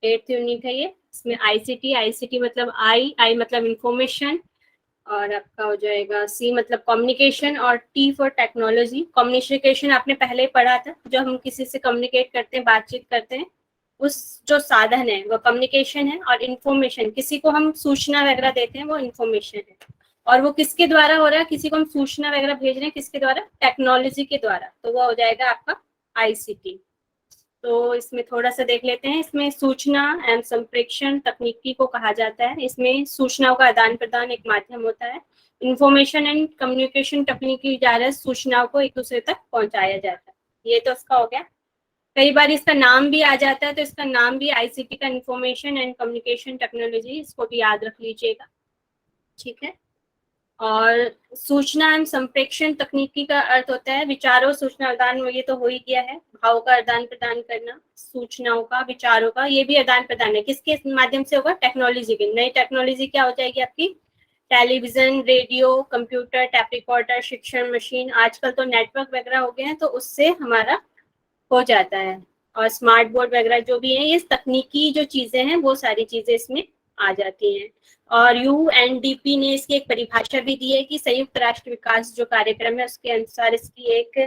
8th unit है ये। इसमें आईसीटी मतलब आई मतलब इंफॉर्मेशन, और आपका हो जाएगा सी मतलब कम्युनिकेशन, और टी फॉर टेक्नोलॉजी। कम्युनिकेशन आपने पहले ही पढ़ा था, जब हम किसी से कम्युनिकेट करते हैं, बातचीत करते हैं, उस जो साधन है वो कम्युनिकेशन है। और इंफॉर्मेशन, किसी को हम सूचना वगैरह देते हैं, वो इंफॉर्मेशन है। और वो किसके द्वारा हो रहा है, किसी को हम सूचना वगैरह भेज रहे हैं, किसके द्वारा, टेक्नोलॉजी के द्वारा, तो वो हो जाएगा आपका आईसीटी। तो इसमें थोड़ा सा देख लेते हैं। इसमें सूचना एवं संप्रेषण तकनीकी को कहा जाता है। इसमें सूचनाओं का आदान प्रदान एक माध्यम होता है। इंफॉर्मेशन एंड कम्युनिकेशन तकनीकी द्वारा सूचनाओं को एक दूसरे तक पहुंचाया जाता है। ये तो इसका हो गया। कई बार इसका नाम भी आ जाता है, तो इसका नाम भी आईसीटी का इंफॉर्मेशन एंड कम्युनिकेशन टेक्नोलॉजी, इसको भी याद रख लीजिएगा। ठीक है। और सूचना एवं संप्रेषण तकनीकी का अर्थ होता है विचारों, सूचना आदान, ये तो हो ही गया है, भाव का आदान प्रदान करना, सूचनाओं का, विचारों का, ये भी आदान प्रदान है। किसके माध्यम से होगा, टेक्नोलॉजी के। नई टेक्नोलॉजी क्या हो जाएगी आपकी, television, radio, computer, tap recorder, शिक्षण मशीन, आजकल तो नेटवर्क वगैरह हो गए हैं, तो उससे हमारा हो जाता है। और स्मार्ट बोर्ड वगैरह जो भी है, ये तकनीकी जो चीजें हैं, वो सारी चीजें इसमें आ जाती हैं। और यूएनडीपी ने इसकी एक परिभाषा भी दी है कि संयुक्त राष्ट्र विकास जो कार्यक्रम है, उसके अनुसार इसकी एक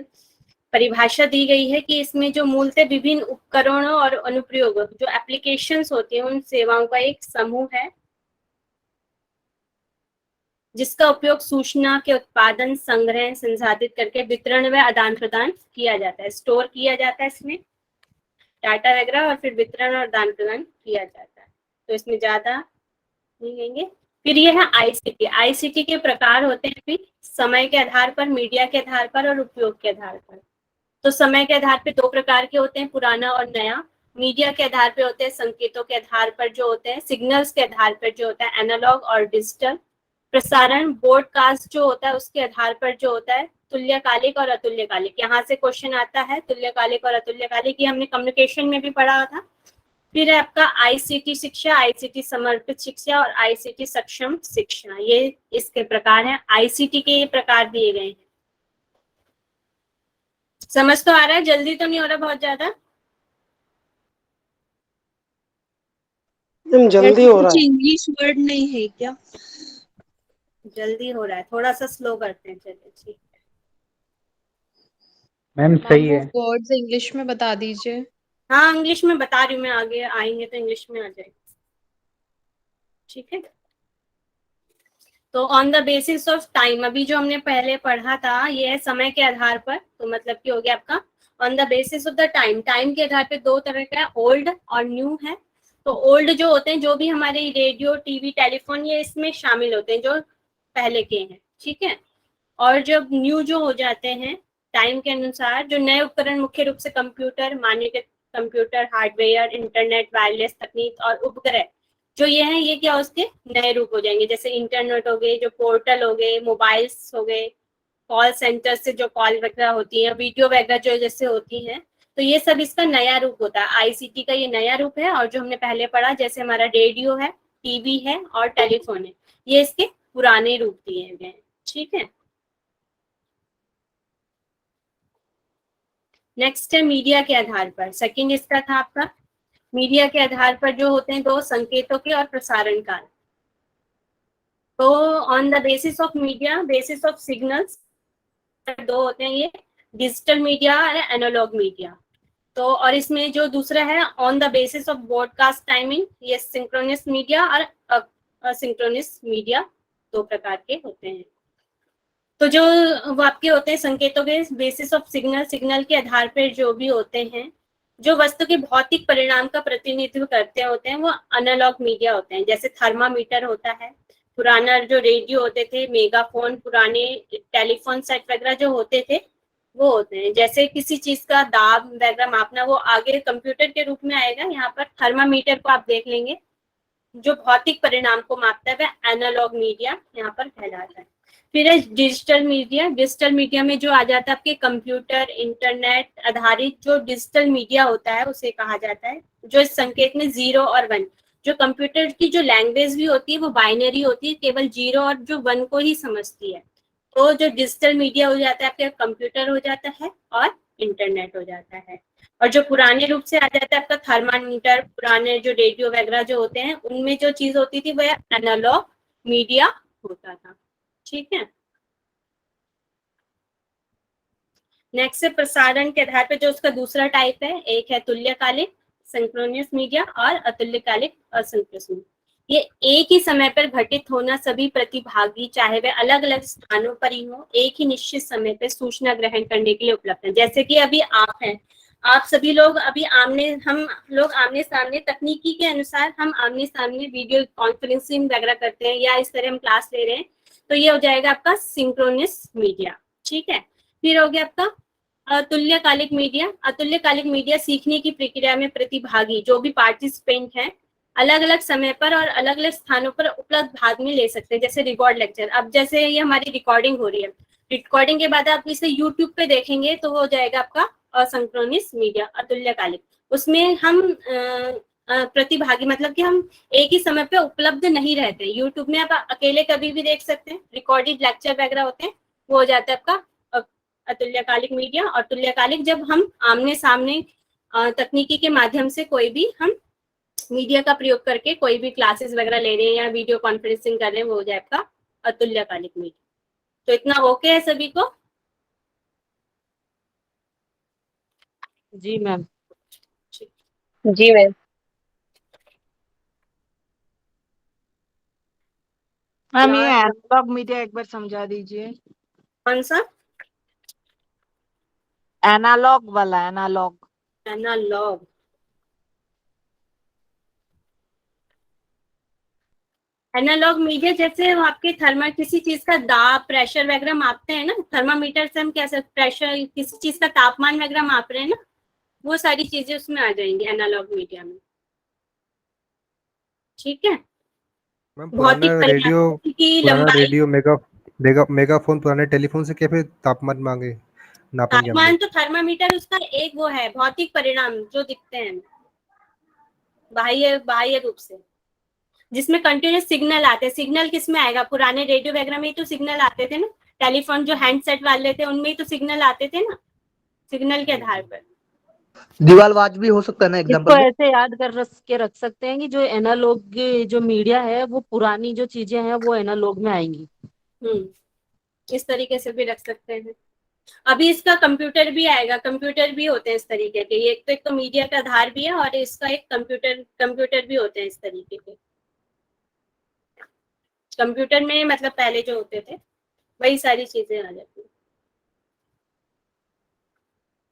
परिभाषा दी गई है कि इसमें जो मूलतः विभिन्न उपकरणों और अनुप्रयोग जो एप्लीकेशंस होती हैं, उन सेवाओं का एक समूह है, जिसका उपयोग सूचना के उत्पादन, संग्रह, संसाधित करके वितरण व आदान प्रदान किया जाता है, स्टोर किया जाता है इसमें डाटा वगैरह, और फिर वितरण और आदान प्रदान किया जाता है। तो इसमें ज्यादा नहीं लेंगे। फिर ये है आईसीटी। आईसीटी के प्रकार होते हैं भी, समय के आधार पर, मीडिया के आधार पर, और उपयोग के आधार पर। तो समय के आधार पर 2 प्रकार के होते हैं, पुराना और नया। मीडिया के आधार पर होते हैं, संकेतों के आधार पर जो होते हैं, सिग्नल्स के आधार पर जो होता है, एनालॉग और डिजिटल। प्रसारण, ब्रॉडकास्ट जो होता है, उसके आधार पर जो होता है, तुल्यकालिक और अतुल्यकालिक। यहाँ से क्वेश्चन आता है तुल्यकालिक और अतुल्यकालिक, ये हमने कम्युनिकेशन में भी पढ़ा था। फिर है आपका आईसीटी शिक्षा, आईसीटी समर्पित शिक्षा, और आईसीटी सक्षम शिक्षा। ये इसके प्रकार हैं, आईसीटी के ये प्रकार दिए गए हैं। समझ तो आ रहा है, जल्दी तो नहीं हो रहा बहुत ज्यादा? जल्दी हो रहा है। इंग्लिश वर्ड नहीं है क्या? जल्दी हो रहा है, थोड़ा सा स्लो करते हैं, चलिए ठीक है। मैम मैम सही वो है। वर्ड्स इंग्लिश में बता दीजिए। हाँ, इंग्लिश में बता रही हूँ मैं, आगे आएंगे तो इंग्लिश में आ जाएगी। ठीक है। तो on the basis of time, अभी जो हमने पहले पढ़ा था, ये है समय के आधार पर। तो मतलब कि हो गया आपका on the basis of the time. Time के आधार पे 2 तरह का है, ओल्ड और न्यू है। तो ओल्ड जो होते हैं, जो भी हमारे रेडियो, टीवी, टेलीफोन, ये इसमें शामिल होते हैं, जो पहले के हैं। ठीक है। और जब न्यू जो हो जाते हैं टाइम के अनुसार, जो नए उपकरण, मुख्य रूप से कंप्यूटर, मानवीय कंप्यूटर, हार्डवेयर, इंटरनेट, वायरलेस तकनीक और उपग्रह जो ये है, ये क्या उसके नए रूप हो जाएंगे। जैसे इंटरनेट हो गए, जो पोर्टल हो गए, मोबाइल्स हो गए, कॉल सेंटर से जो कॉल वगैरह होती है, वीडियो वगैरह जो जैसे होती है, तो ये सब इसका नया रूप होता है। आईसीटी का ये नया रूप है। और जो हमने पहले पढ़ा, जैसे हमारा रेडियो है, टीवी है और टेलीफोन है, ये इसके पुराने रूप दिए गए हैं। ठीक है। नेक्स्ट है मीडिया के आधार पर। सेकंड इसका था आपका, मीडिया के आधार पर जो होते हैं 2 संकेतों के और प्रसारण काल। तो on the basis of media, basis of signals, 2 होते हैं ये, डिजिटल मीडिया और एनालॉग मीडिया। तो और इसमें जो दूसरा है, on the basis of broadcast timing, ये सिंक्रोनस मीडिया और असिंक्रोनस मीडिया, 2 प्रकार के होते हैं। तो जो वो आपके होते हैं संकेतों के बेसिस ऑफ सिग्नल, सिग्नल के आधार पर जो भी होते हैं, जो वस्तु के भौतिक परिणाम का प्रतिनिधित्व करते होते हैं, वो एनालॉग मीडिया होते हैं। जैसे थर्मामीटर होता है, पुराना जो रेडियो होते थे, मेगाफोन, पुराने टेलीफोन सेट वगैरह जो होते थे, वो होते हैं। जैसे किसी चीज का दाब वगैरह मापना, वो आगे कंप्यूटर के रूप में आएगा। यहाँ पर थर्मामीटर को आप देख लेंगे, जो भौतिक परिणाम को मापता है, वह एनालॉग मीडिया यहाँ पर कहलाता है। फिर है डिजिटल मीडिया। डिजिटल मीडिया में जो आ जाता है आपके कंप्यूटर, इंटरनेट आधारित जो डिजिटल मीडिया होता है, उसे कहा जाता है। जो इस संकेत में 0 और 1, जो कंप्यूटर की जो लैंग्वेज भी होती है, वो बाइनरी होती है, केवल 0 और जो 1 को ही समझती है। तो जो डिजिटल मीडिया हो जाता है आपके कंप्यूटर हो जाता है और इंटरनेट हो जाता है। और जो पुराने रूप से आ जाता है आपका थर्मामीटर, पुराने जो रेडियो वगैरह जो होते हैं उनमें जो चीज होती थी वह एनालॉग मीडिया होता था। ठीक है, नेक्स्ट है प्रसारण के आधार पर जो उसका दूसरा टाइप है, एक है तुल्यकालिक सिंक्रोनियस मीडिया और अतुल्यकालिक असंक्रोनियस मीडिया। ये एक ही समय पर घटित होना, सभी प्रतिभागी चाहे वे अलग अलग स्थानों पर ही हो एक ही निश्चित समय पर सूचना ग्रहण करने के लिए उपलब्ध है। जैसे कि अभी आप हैं, आप सभी लोग अभी हम लोग आमने सामने, तकनीकी के अनुसार हम आमने सामने वीडियो कॉन्फ्रेंसिंग वगैरह करते हैं या इस तरह हम क्लास ले रहे हैं, तो ये हो जाएगा आपका सिंक्रोनस मीडिया। ठीक है, फिर हो गया आपका अतुल्यकालिक मीडिया। अतुल्यकालिक मीडिया सीखने की प्रक्रिया में प्रतिभागी जो भी पार्टिसिपेंट हैं अलग अलग समय पर और अलग अलग स्थानों पर उपलब्ध भाग में ले सकते हैं। जैसे रिकॉर्ड लेक्चर, अब जैसे ये हमारी रिकॉर्डिंग हो रही है, रिकॉर्डिंग के बाद आप इसे यूट्यूब पे देखेंगे तो वो हो जाएगा आपका असंक्रोनिस मीडिया, अतुल्यकालिक। उसमें हम प्रतिभागी मतलब कि हम एक ही समय पे उपलब्ध नहीं रहते। यूट्यूब में आप अकेले कभी भी देख सकते हैं, रिकॉर्डेड लेक्चर वगैरह होते हैं, वो हो जाता है आपका अतुल्यकालिक मीडिया। और तुल्यकालिक जब हम आमने सामने तकनीकी के माध्यम से कोई भी हम मीडिया का प्रयोग करके कोई भी क्लासेस वगैरह ले रहे हैं या वीडियो कॉन्फ्रेंसिंग कर रहे हैं, वो हो जाए आपका अतुल्यकालिक मीडिया। तो इतना ओके है सभी को? जी मैम। जी मैम। मैम ये एनालॉग मीडिया एक बार समझा दीजिए। कौन सा? एनालॉग वाला, एनालॉग। एनालॉग, एनालॉग मीडिया जैसे आपके थर्मल किसी चीज का दाब प्रेशर वगैरह मापते हैं ना, थर्मामीटर से हम कैसे प्रेशर किसी चीज का तापमान वगैरह माप रहे हैं ना, वो सारी चीजें उसमें आ जाएंगी एनालॉग मीडिया में। ठीक है, मैम भौतिक परिमाण की पुराना लंबाई, रेडियो मेगाफोन पुराने टेलीफोन से कैसे तापमान मांगे नापेंगे हम तापमान लोग? तो थर्मामीटर उसका एक वो है, भौतिक परिणाम जो दिखते हैं बाह्य बाह्य रूप से, जिसमें कंटिन्यूस सिग्नल आते हैं। सिग्नल किस में आएगा? पुराने रेडियो वगैरह में तो सिग्नल आते थे ना, टेलीफोन जो हैंडसेट वाले थे उनमें ही तो सिग्नल आते थे ना, सिग्नल के आधार पर। दीवार वाच भी हो सकता है ना इसको एग्जाम्पल में? ऐसे याद कर रख सकते हैं कि जो एनालॉग जो मीडिया है वो पुरानी जो चीजें हैं वो एनालॉग में आएंगी। इस तरीके से भी रख सकते हैं। अभी इसका कंप्यूटर भी आएगा, कंप्यूटर भी होते हैं इस तरीके के, एक तो मीडिया का आधार भी है और इसका एक कंप्यूटर भी होते हैं इस तरीके के। कंप्यूटर में मतलब पहले जो होते थे वही सारी चीजें आ जाती है।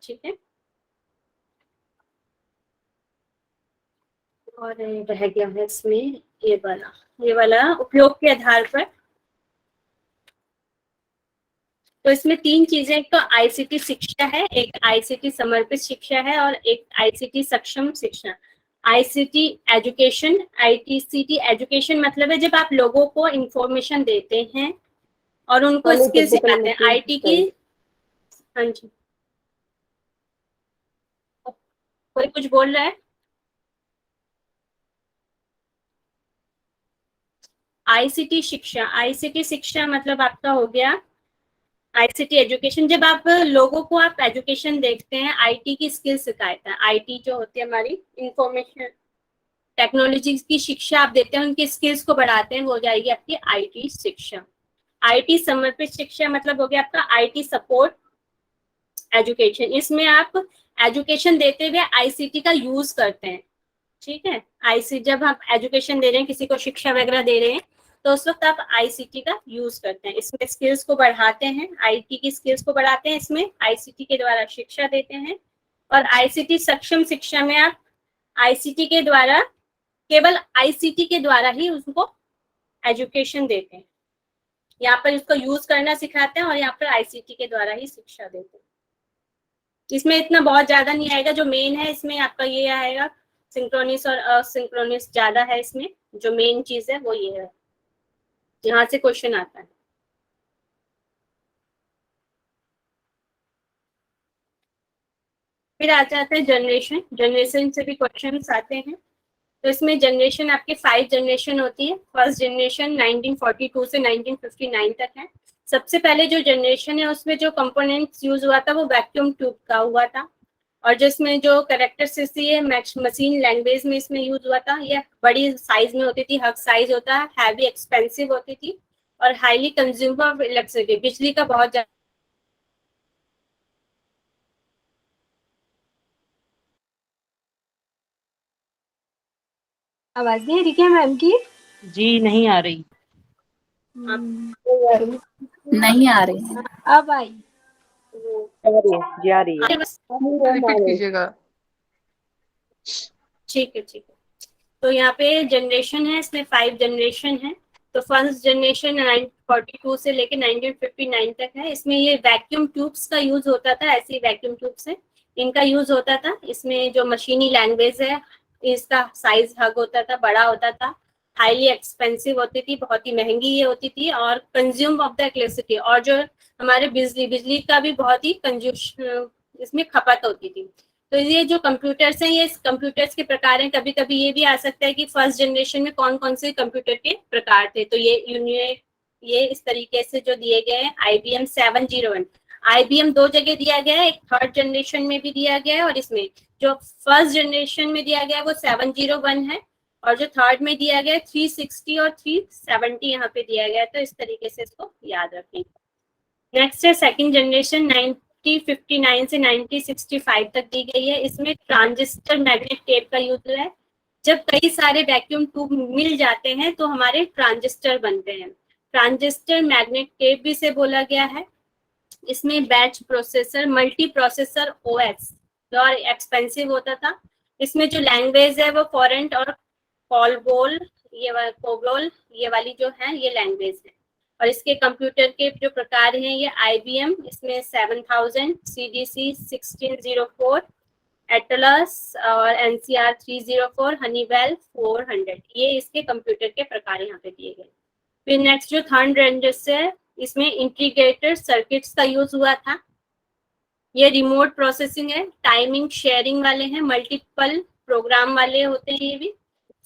ठीक है, और रह गया है इसमें ये वाला उपयोग के आधार पर। तो इसमें तीन चीजें, एक तो आईसीटी शिक्षा है, एक आईसीटी समर्पित शिक्षा है और एक आईसीटी सक्षम शिक्षा। आईसीटी एजुकेशन, आईसीटी एजुकेशन मतलब है जब आप लोगों को इंफॉर्मेशन देते हैं और उनको स्किल सिखाते हैं आईटी की। हाँ जी, कोई कुछ बोल रहा है? आईसीटी शिक्षा मतलब आपका हो गया आईसीटी एजुकेशन। जब आप लोगों को आप एजुकेशन देखते हैं, आईटी की स्किल सिखाता है, आईटी जो होती है हमारी इंफॉर्मेशन टेक्नोलॉजी की शिक्षा आप देते हैं, उनकी स्किल्स को बढ़ाते हैं, वो हो जाएगी आपकी आईटी शिक्षा। आईटी समर्पित शिक्षा मतलब हो गया आपका आईटी सपोर्ट एजुकेशन। इसमें आप एजुकेशन देते हुए आईसीटी का यूज करते हैं। ठीक है, आईसी जब हम एजुकेशन दे रहे हैं, किसी को शिक्षा वगैरह दे रहे हैं, तो उस वक्त आप आईसीटी का यूज करते हैं। इसमें स्किल्स को बढ़ाते हैं, आईटी की स्किल्स को बढ़ाते हैं, इसमें आईसीटी के द्वारा शिक्षा देते हैं। और आईसीटी सक्षम शिक्षा में आप आईसीटी के द्वारा, केवल आईसीटी के द्वारा ही उसको एजुकेशन देते हैं। यहाँ पर इसको यूज करना सिखाते हैं और यहाँ पर आईसीटी के द्वारा ही शिक्षा देते हैं। इसमें इतना बहुत ज्यादा नहीं आएगा, जो मेन है इसमें आपका ये आएगा, सिंक्रोनिस और असिंक्रोनिस ज्यादा है इसमें। जो मेन चीज है वो ये है, यहाँ से क्वेश्चन आता है। फिर आ जाता है जनरेशन, जनरेशन से भी क्वेश्चन आते हैं। तो इसमें जनरेशन आपके 5 जनरेशन होती है। फर्स्ट जनरेशन 1942 से 1959 तक है, सबसे पहले जो जनरेशन है उसमें जो कंपोनेंट्स यूज हुआ था वो वैक्यूम ट्यूब का हुआ था, और जिसमें जो कैरेक्टरिस्टिक्स ये मशीन लैंग्वेज में इसमें यूज हुआ था। ये बड़ी साइज में होती थी, हग साइज होता है, हैवी एक्सपेंसिव होती थी और हाईली कंज्यूमर ऑफ इलेक्ट्रिसिटी, बिजली का बहुत ज्यादा। आवाज नहीं आ रही क्या मैम की? जी नहीं आ रही। नहीं आ रही है। अब आई। जा रही है। रिपीट कीजिएगा। ठीक है ठीक है। तो यहाँ पे जनरेशन है, इसमें 5 जनरेशन है। तो फर्स्ट जनरेशन 1942 से लेके 1959 तक है। इसमें ये वैक्यूम ट्यूब्स का यूज होता था, ऐसी वैक्यूम ट्यूब्स है इनका यूज होता था। इसमें जो मशीनी लैंग्वेज है इसका साइज हग होता था, बड़ा होता था, हाईली एक्सपेंसिव होती थी, बहुत ही महंगी ये होती थी, और कंज्यूम ऑफ द इलेक्ट्रिसिटी, और जो हमारे बिजली का भी बहुत ही कंज्यूम इसमें खपत होती थी। तो ये जो कंप्यूटर्स हैं, ये कंप्यूटर्स के प्रकार हैं। कभी कभी ये भी आ सकता है कि फर्स्ट जनरेशन में कौन कौन से कंप्यूटर के प्रकार थे। तो ये इस तरीके से जो दिए गए हैं, IBM 701, IBM 2 जगह दिया गया है, एक थर्ड जनरेशन में भी दिया गया है, और इसमें जो फर्स्ट जनरेशन में दिया गया है वो 701 है, और जो थर्ड में दिया गया है 360 और 370 यहाँ पे दिया गया है। तो इस तरीके से इसको याद रखें। नेक्स्ट है सेकंड जनरेशन 1959 से 1965 तक दी गई है। इसमें ट्रांजिस्टर मैग्नेट टेप का यूज है। जब कई सारे वैक्यूम ट्यूब मिल जाते हैं तो हमारे ट्रांजिस्टर बनते हैं। ट्रांजिस्टर मैग्नेट टेप भी से बोला गया है। इसमें batch processor, multi processor OS और एक्सपेंसिव होता था। इसमें जो लैंग्वेज है वो फॉरेंट और कोबोल, ये वाली जो है ये लैंग्वेज है। और इसके कंप्यूटर के जो प्रकार हैं ये IBM, इसमें 7000, CDC 1604, एटलस और NCR 304, हनीवेल 400, ये इसके कंप्यूटर के प्रकार यहाँ पे दिए गए। फिर नेक्स्ट जो थर्ड रेंजर्स है, इसमें इंटीग्रेटेड सर्किट्स का यूज हुआ था। ये रिमोट प्रोसेसिंग है, टाइमिंग शेयरिंग वाले हैं, मल्टीपल प्रोग्राम वाले होते हैं, ये भी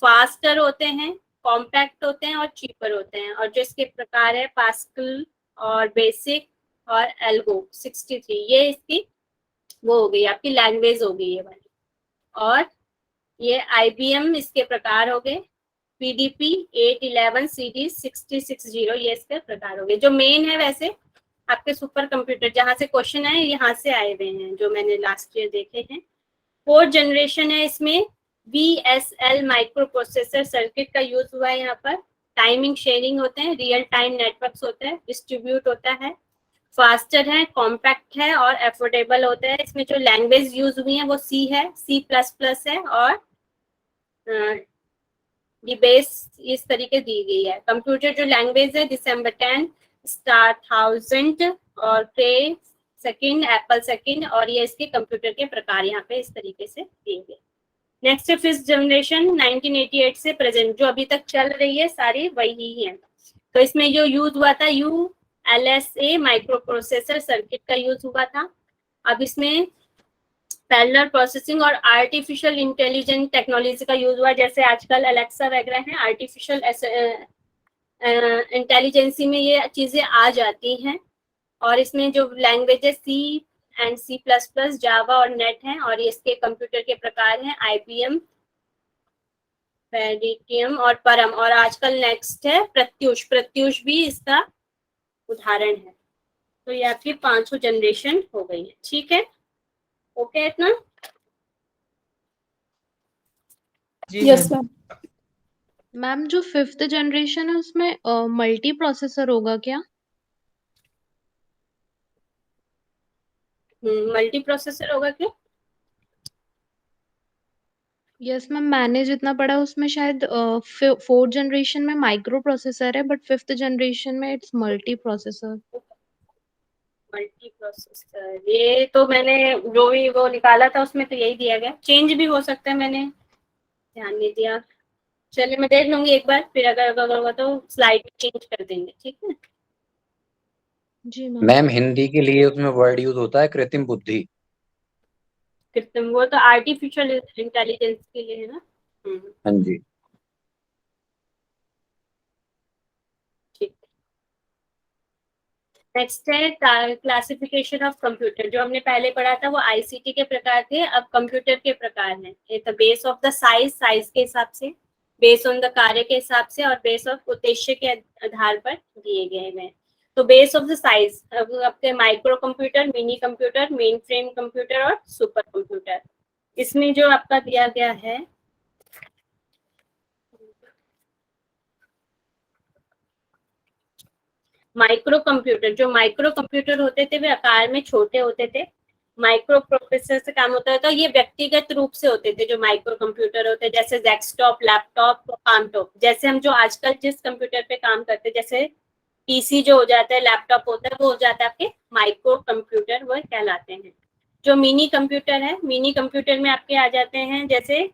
फास्टर होते हैं, कॉम्पैक्ट होते हैं और चीपर होते हैं। और जो इसके प्रकार है पास्कल और बेसिक और एल्गो 63, ये इसकी वो हो गई आपकी लैंग्वेज हो गई ये वाली। और ये IBM इसके प्रकार हो गए, PDP 811, CD 6060, ये इसके प्रकार हो गए। जो मेन है वैसे आपके सुपर कंप्यूटर जहाँ से क्वेश्चन आए यहाँ से आए हुए हैं, जो मैंने लास्ट ईयर देखे हैं। फोर्थ जनरेशन है, इसमें VSL माइक्रो प्रोसेसर सर्किट का यूज हुआ है। यहाँ पर टाइमिंग शेयरिंग होते हैं, रियल टाइम नेटवर्क्स होते हैं, डिस्ट्रीब्यूट होता है, फास्टर है, कॉम्पैक्ट है और एफोर्डेबल होता है। इसमें जो लैंग्वेज यूज हुई है वो C है, C++ है, और ये बेस इस तरीके दी गई है। कंप्यूटर जो लैंग्वेज है दिसंबर 10, स्टार 1000 और प्रे सेकंड, एप्पल सेकंड, और ये इसके कंप्यूटर के प्रकार यहाँ पे इस तरीके से दिए गए। नेक्स्ट है फिफ्थ जनरेशन 1988 से प्रेजेंट, जो अभी तक चल रही है सारी वही है। तो इसमें जो यूज हुआ था ULSA माइक्रो प्रोसेसर सर्किट का यूज हुआ था। अब इसमें पैरेलल प्रोसेसिंग और आर्टिफिशियल इंटेलिजेंस टेक्नोलॉजी का यूज हुआ, जैसे आजकल अलेक्सा वगैरह है, आर्टिफिशियल इंटेलिजेंसी में ये चीजें आ जाती हैं। और इसमें जो लैंग्वेज है C एंड C++, जावा और नेट है, और इसके कंप्यूटर के प्रकार हैं IBM, पेडिटियम और परम। और आजकल नेक्स्ट है प्रत्यूष भी इसका उदाहरण है। तो ये आपकी 5 जनरेशन हो गई है। ठीक है, ओके इतना? Yes ma'am. मैम जो 5th जनरेशन है उसमें मल्टी प्रोसेसर होगा क्या? मल्टी प्रोसेसर होगा क्या? यस मैम, मैंने जितना पढ़ा उसमें शायद 4th जनरेशन में माइक्रो प्रोसेसर है बट 5th जनरेशन में it's multi processor. Multi processor, ये तो मैंने जो भी वो निकाला था उसमें तो यही दिया गया, चेंज भी हो सकता है, मैंने ध्यान नहीं दिया। चलिए मैं देख लूंगी एक बार, फिर अगर होगा तो स्लाइड चेंज कर देंगे। ठीक है जी मैम। मैम हिंदी के लिए उसमें वर्ड यूज होता है कृत्रिम बुद्धि। कृत्रिम, वो तो आर्टिफिशियल इंटेलिजेंस के लिए है ना। हाँ जी। ठीक। नेक्स्ट है क्लासिफिकेशन ऑफ कंप्यूटर। जो हमने पहले पढ़ा था वो आईसीटी के प्रकार थे, अब कंप्यूटर के प्रकार हैं। ये तो बेस ऑफ द साइज के हिसाब से, बेस ऑन द कार्य के हिसाब से, और बेस ऑफ उद्देश्य के आधार पर दिए गए हैं। तो बेस ऑफ द साइज अब आपके micro computer, mini computer, main frame computer और सुपर कंप्यूटर। इसमें जो आपका दिया गया है माइक्रो कंप्यूटर, जो माइक्रो कंप्यूटर होते थे वे आकार में छोटे होते थे। माइक्रो प्रोसेसर से काम होता था, ये व्यक्तिगत रूप से होते थे जो माइक्रो कंप्यूटर होते हैं, जैसे डेस्कटॉप, लैपटॉप, पामटॉप। जैसे हम जो आजकल जिस कंप्यूटर पे काम करते हैं, जैसे पीसी जो हो जाता है, लैपटॉप होता है, वो हो जाता है आपके माइक्रो कंप्यूटर, वो कहलाते हैं। जो मिनी कंप्यूटर है, मिनी कंप्यूटर में आपके आ जाते हैं जैसे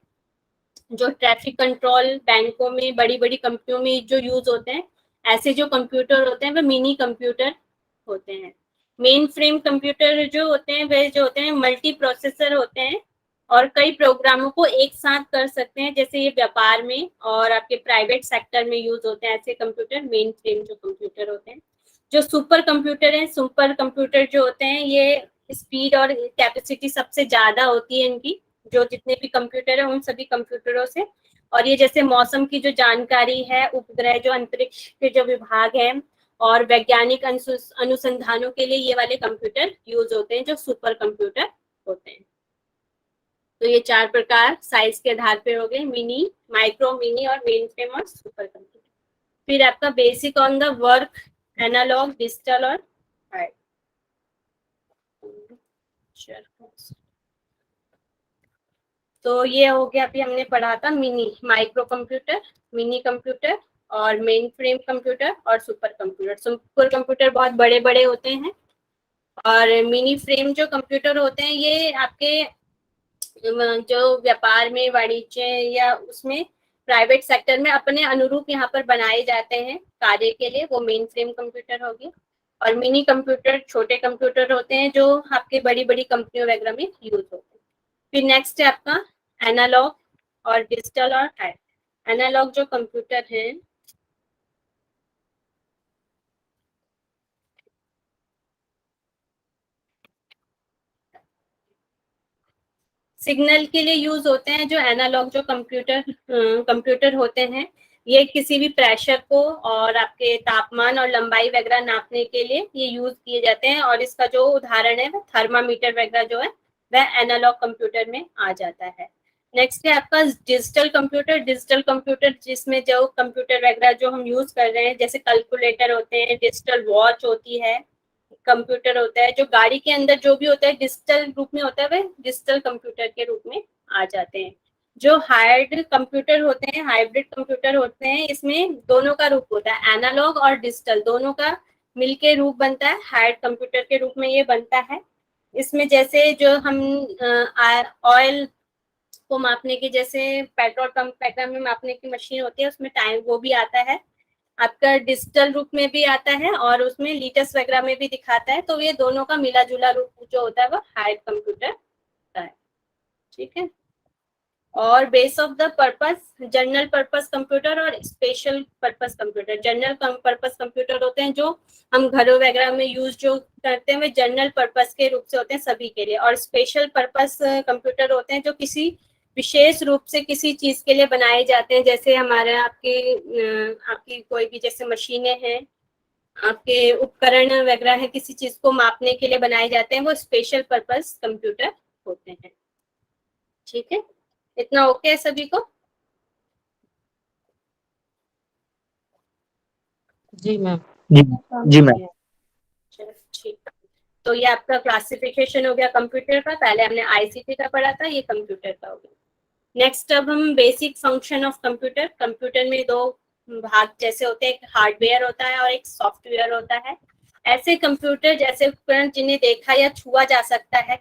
जो ट्रैफिक कंट्रोल, बैंकों में, बड़ी बड़ी कंपनियों में जो यूज होते हैं, ऐसे जो कंप्यूटर होते हैं वे मिनी कंप्यूटर होते हैं। मेन फ्रेम कंप्यूटर जो होते हैं वे जो होते हैं मल्टी प्रोसेसर होते हैं और कई प्रोग्रामों को एक साथ कर सकते हैं, जैसे ये व्यापार में और आपके प्राइवेट सेक्टर में यूज होते हैं ऐसे कंप्यूटर मेन फ्रेम जो कंप्यूटर होते हैं। जो सुपर कंप्यूटर है, सुपर कंप्यूटर जो होते हैं ये स्पीड और कैपेसिटी सबसे ज्यादा होती है इनकी, जो जितने भी कंप्यूटर है उन सभी कंप्यूटरों से। और ये जैसे मौसम की जो जानकारी है, उपग्रह जो अंतरिक्ष के जो विभाग हैं और वैज्ञानिक अनुसंधानों के लिए ये वाले कंप्यूटर यूज होते हैं जो सुपर कंप्यूटर होते हैं। तो ये 4 प्रकार साइज के आधार पर हो गए, मिनी, माइक्रो, मिनी और मेन फ्रेम और सुपर कंप्यूटर। फिर आपका basic on the work, analogue, digital और हार्ड। तो ये हो गया, अभी हमने पढ़ा था mini, micro computer, mini computer और मेन फ्रेम कंप्यूटर और सुपर कंप्यूटर। सुपर कंप्यूटर बहुत बड़े बड़े होते हैं और मिनी फ्रेम जो कंप्यूटर होते हैं ये आपके जो व्यापार में, वाणिज्य या उसमें प्राइवेट सेक्टर में अपने अनुरूप यहाँ पर बनाए जाते हैं कार्य के लिए, वो मेन फ्रेम कंप्यूटर होगी। और मिनी कंप्यूटर छोटे कंप्यूटर होते हैं जो आपके बड़ी बड़ी कंपनियों वगैरह में यूज होते हैं। फिर नेक्स्ट है आपका एनालॉग और डिजिटल और हार्ड। एनालॉग जो कंप्यूटर है सिग्नल के लिए यूज होते हैं। जो एनालॉग जो कंप्यूटर होते हैं ये किसी भी प्रेशर को और आपके तापमान और लंबाई वगैरह नापने के लिए ये यूज किए जाते हैं। और इसका जो उदाहरण है वो थर्मामीटर वगैरह जो है वह एनालॉग कंप्यूटर में आ जाता है। नेक्स्ट है आपका डिजिटल कंप्यूटर। डिजिटल कंप्यूटर जिसमें जो कंप्यूटर वगैरह जो हम यूज कर रहे हैं, जैसे कैलकुलेटर होते हैं, डिजिटल वॉच होती है, कंप्यूटर होता है, जो गाड़ी के अंदर जो भी होता है डिजिटल रूप में होता है वह डिजिटल कंप्यूटर के रूप में आ जाते हैं। जो हाइब्रिड कंप्यूटर होते हैं, हाइब्रिड कंप्यूटर होते हैं, इसमें दोनों का रूप होता है, एनालॉग और डिजिटल दोनों का मिलके रूप बनता है, हाइब्रिड कंप्यूटर के रूप में ये बनता है। इसमें जैसे जो हम ऑयल को मापने की, जैसे पेट्रोल पंप वगैरह में मापने की मशीन होती है उसमें टाइम वो भी आता है, आपका डिजिटल रूप में भी आता है और उसमें लीटर्स वगैरह में भी दिखाता है। तो ये दोनों का मिला जुला रूप जो होता है वो हाइब्रिड कंप्यूटर होता है। ठीक है। और base of the purpose, general purpose computer और special purpose computer. General purpose computer होते हैं जो हम घरों वगैरह में यूज जो करते हैं वे जनरल पर्पस के रूप से होते हैं सभी के लिए। और स्पेशल पर्पस कंप्यूटर होते हैं जो किसी विशेष रूप से किसी चीज के लिए बनाए जाते हैं, जैसे हमारे आपकी कोई भी जैसे मशीनें हैं, आपके उपकरण वगैरह है, किसी चीज को मापने के लिए बनाए जाते हैं, वो स्पेशल पर्पस कंप्यूटर होते हैं। ठीक है, इतना ओके है सभी को? जी मैम। जी मैम। चलो ठीक। तो ये आपका क्लासिफिकेशन हो गया कंप्यूटर का। पहले हमने आईसीटी का पढ़ा था, ये कंप्यूटर का हो गया। नेक्स्ट अब हम basic function of computer. Computer में 2 भाग जैसे होते हैं, एक हार्डवेयर होता है और एक सॉफ्टवेयर होता है। ऐसे कंप्यूटर जैसे उपकरण जिन्हें देखा या छुआ जा सकता है,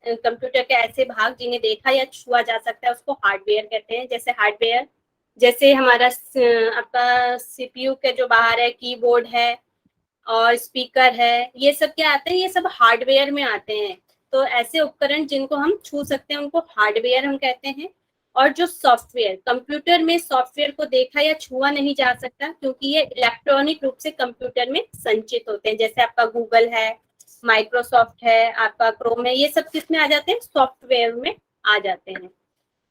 कंप्यूटर के ऐसे भाग जिन्हें देखा या छुआ जा सकता है उसको हार्डवेयर कहते हैं। जैसे हार्डवेयर जैसे हमारा आपका सीपीयू के जो बाहर है, कीबोर्ड है और स्पीकर है, ये सब क्या आते हैं, ये सब हार्डवेयर में आते हैं। तो ऐसे उपकरण जिनको हम छू सकते हैं उनको हार्डवेयर हम कहते हैं। और जो सॉफ्टवेयर, कंप्यूटर में सॉफ्टवेयर को देखा या छुआ नहीं जा सकता क्योंकि ये इलेक्ट्रॉनिक रूप से कंप्यूटर में संचित होते हैं। जैसे आपका गूगल है, माइक्रोसॉफ्ट है, आपका क्रोम है, ये सब किस में आ जाते हैं? सॉफ्टवेयर में आ जाते हैं।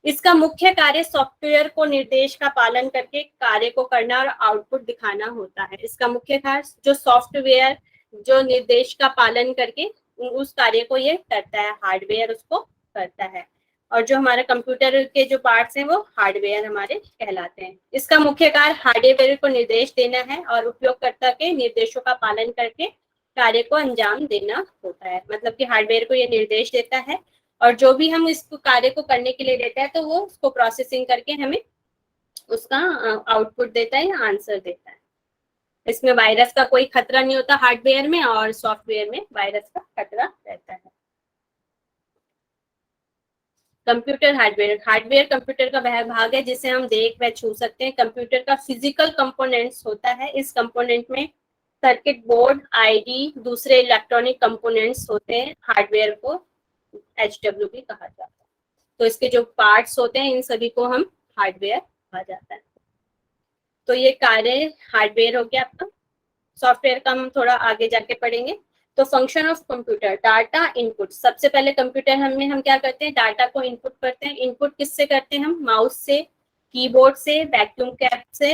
इसका मुख्य कार्य सॉफ्टवेयर को निर्देश का पालन करके कार्य को करना और आउटपुट दिखाना होता है। इसका मुख्य कार्य जो सॉफ्टवेयर जो निर्देश का पालन करके उस कार्य को ये करता है, हार्डवेयर उसको करता है। और जो हमारे कंप्यूटर के जो पार्ट्स हैं वो हार्डवेयर हमारे कहलाते हैं। इसका मुख्य कार्य हार्डवेयर को निर्देश देना है और उपयोगकर्ता के निर्देशों का पालन करके कार्य को अंजाम देना होता है। मतलब कि हार्डवेयर को ये निर्देश देता है और जो भी हम इस कार्य को करने के लिए देता है तो वो उसको प्रोसेसिंग करके हमें उसका आउटपुट देता है या आंसर देता है। इसमें वायरस का कोई खतरा नहीं होता हार्डवेयर में, और सॉफ्टवेयर में वायरस का खतरा रहता है। कंप्यूटर हार्डवेयर, हार्डवेयर कंप्यूटर का वह भाग है जिसे हम देख व छू सकते हैं। कंप्यूटर का फिजिकल कंपोनेंट्स होता है। इस कंपोनेंट में सर्किट बोर्ड, आईडी, दूसरे इलेक्ट्रॉनिक कंपोनेंट्स होते हैं। हार्डवेयर को HW भी कहा जाता है। तो इसके जो पार्ट्स होते हैं इन सभी को हम हार्डवेयर कहा जाता है। तो ये कार्य हार्डवेयर हो गया आपका। सॉफ्टवेयर का हम थोड़ा आगे जाके पढ़ेंगे। तो function of computer, data input. सबसे पहले कंप्यूटर हम क्या करते हैं? डाटा को इनपुट करते हैं। इनपुट किससे करते हैं हम? माउस से, कीबोर्ड से, वैक्यूम कैप से,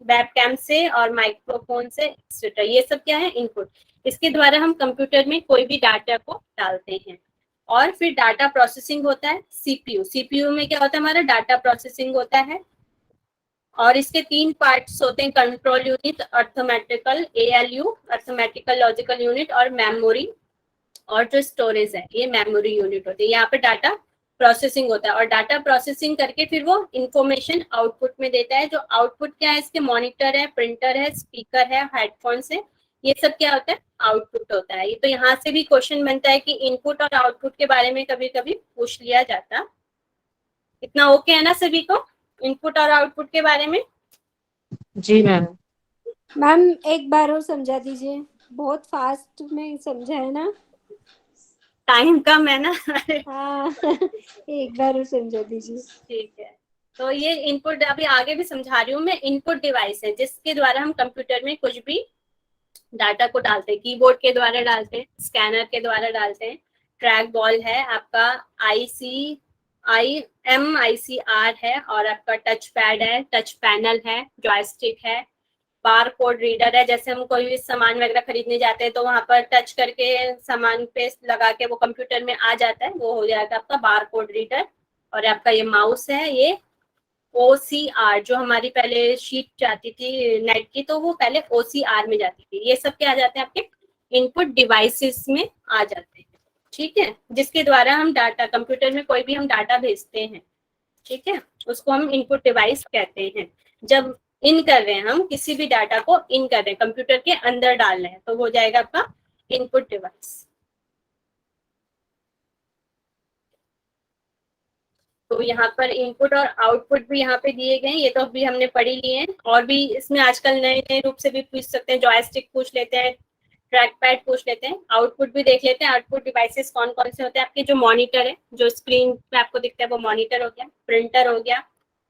वेब कैम से और माइक्रोफोन से एक्सेट्रा। ये सब क्या है? इनपुट। इसके द्वारा हम कंप्यूटर में कोई भी डाटा को डालते हैं और फिर डाटा प्रोसेसिंग होता है। सीपीयू, सीपीयू में क्या होता है? हमारा डाटा प्रोसेसिंग होता है। और इसके 3 पार्ट्स होते हैं, control unit, arithmetical ALU, arithmetical logical unit, और मेमोरी, और जो स्टोरेज है ये मेमोरी यूनिट होती है। यहाँ पे डाटा प्रोसेसिंग होता है और डाटा प्रोसेसिंग करके फिर वो इंफॉर्मेशन आउटपुट में देता है। जो आउटपुट क्या है? इसके मॉनिटर है, प्रिंटर है, स्पीकर है, हेडफोन्स है, ये सब क्या होता है? आउटपुट होता है। ये तो यहाँ से भी क्वेश्चन बनता है कि इनपुट और आउटपुट के बारे में कभी कभी पूछ लिया जाता। इतना ओके है ना सभी को इनपुट और आउटपुट के बारे में? जी मैम। मैम एक बार और समझा दीजिए, बहुत फास्ट में समझा है ना। टाइम कम है ना। हाँ एक बार और समझा दीजिए। ठीक है। तो ये इनपुट अभी आगे भी समझा रही हूँ मैं। इनपुट डिवाइस है जिसके द्वारा हम कंप्यूटर में कुछ भी डाटा को डालते हैं। कीबोर्ड के द्वारा डालते हैं, स्कैनर के द्वारा डालते हैं, ट्रैक बॉल है, आपका MICR है, और आपका टच पैड है, टच पैनल है, जॉयस्टिक है, बार कोड रीडर है। जैसे हम कोई भी सामान वगैरह खरीदने जाते हैं तो वहां पर टच करके सामान पे लगा के वो कंप्यूटर में आ जाता है, वो हो जाएगा आपका बार कोड रीडर। और आपका ये माउस है, ये OCR, जो हमारी पहले शीट जाती थी नेट की तो वो पहले OCR में जाती थी। ये सब क्या आ जाते हैं? आपके इनपुट डिवाइसेस में आ जाते हैं। ठीक है, जिसके द्वारा हम डाटा, कंप्यूटर में कोई भी हम डाटा भेजते हैं, ठीक है, उसको हम इनपुट डिवाइस कहते हैं। जब इन कर रहे हैं, हम किसी भी डाटा को इन कर रहे हैं, कंप्यूटर के अंदर डाल रहे हैं, तो हो जाएगा आपका इनपुट डिवाइस। तो यहाँ पर इनपुट और आउटपुट भी यहाँ पे दिए गए हैं। ये तो अभी हमने पढ़ी लिए हैं, और भी इसमें आजकल नए नए रूप से भी पूछ सकते हैं। जॉयस्टिक पूछ लेते हैं, ट्रैक पैड पूछ लेते हैं, आउटपुट भी देख लेते हैं। आउटपुट डिवाइसेस कौन कौन से होते हैं? आपके जो मॉनिटर है, जो स्क्रीन पे आपको दिखता है वो मॉनिटर हो गया, प्रिंटर हो गया,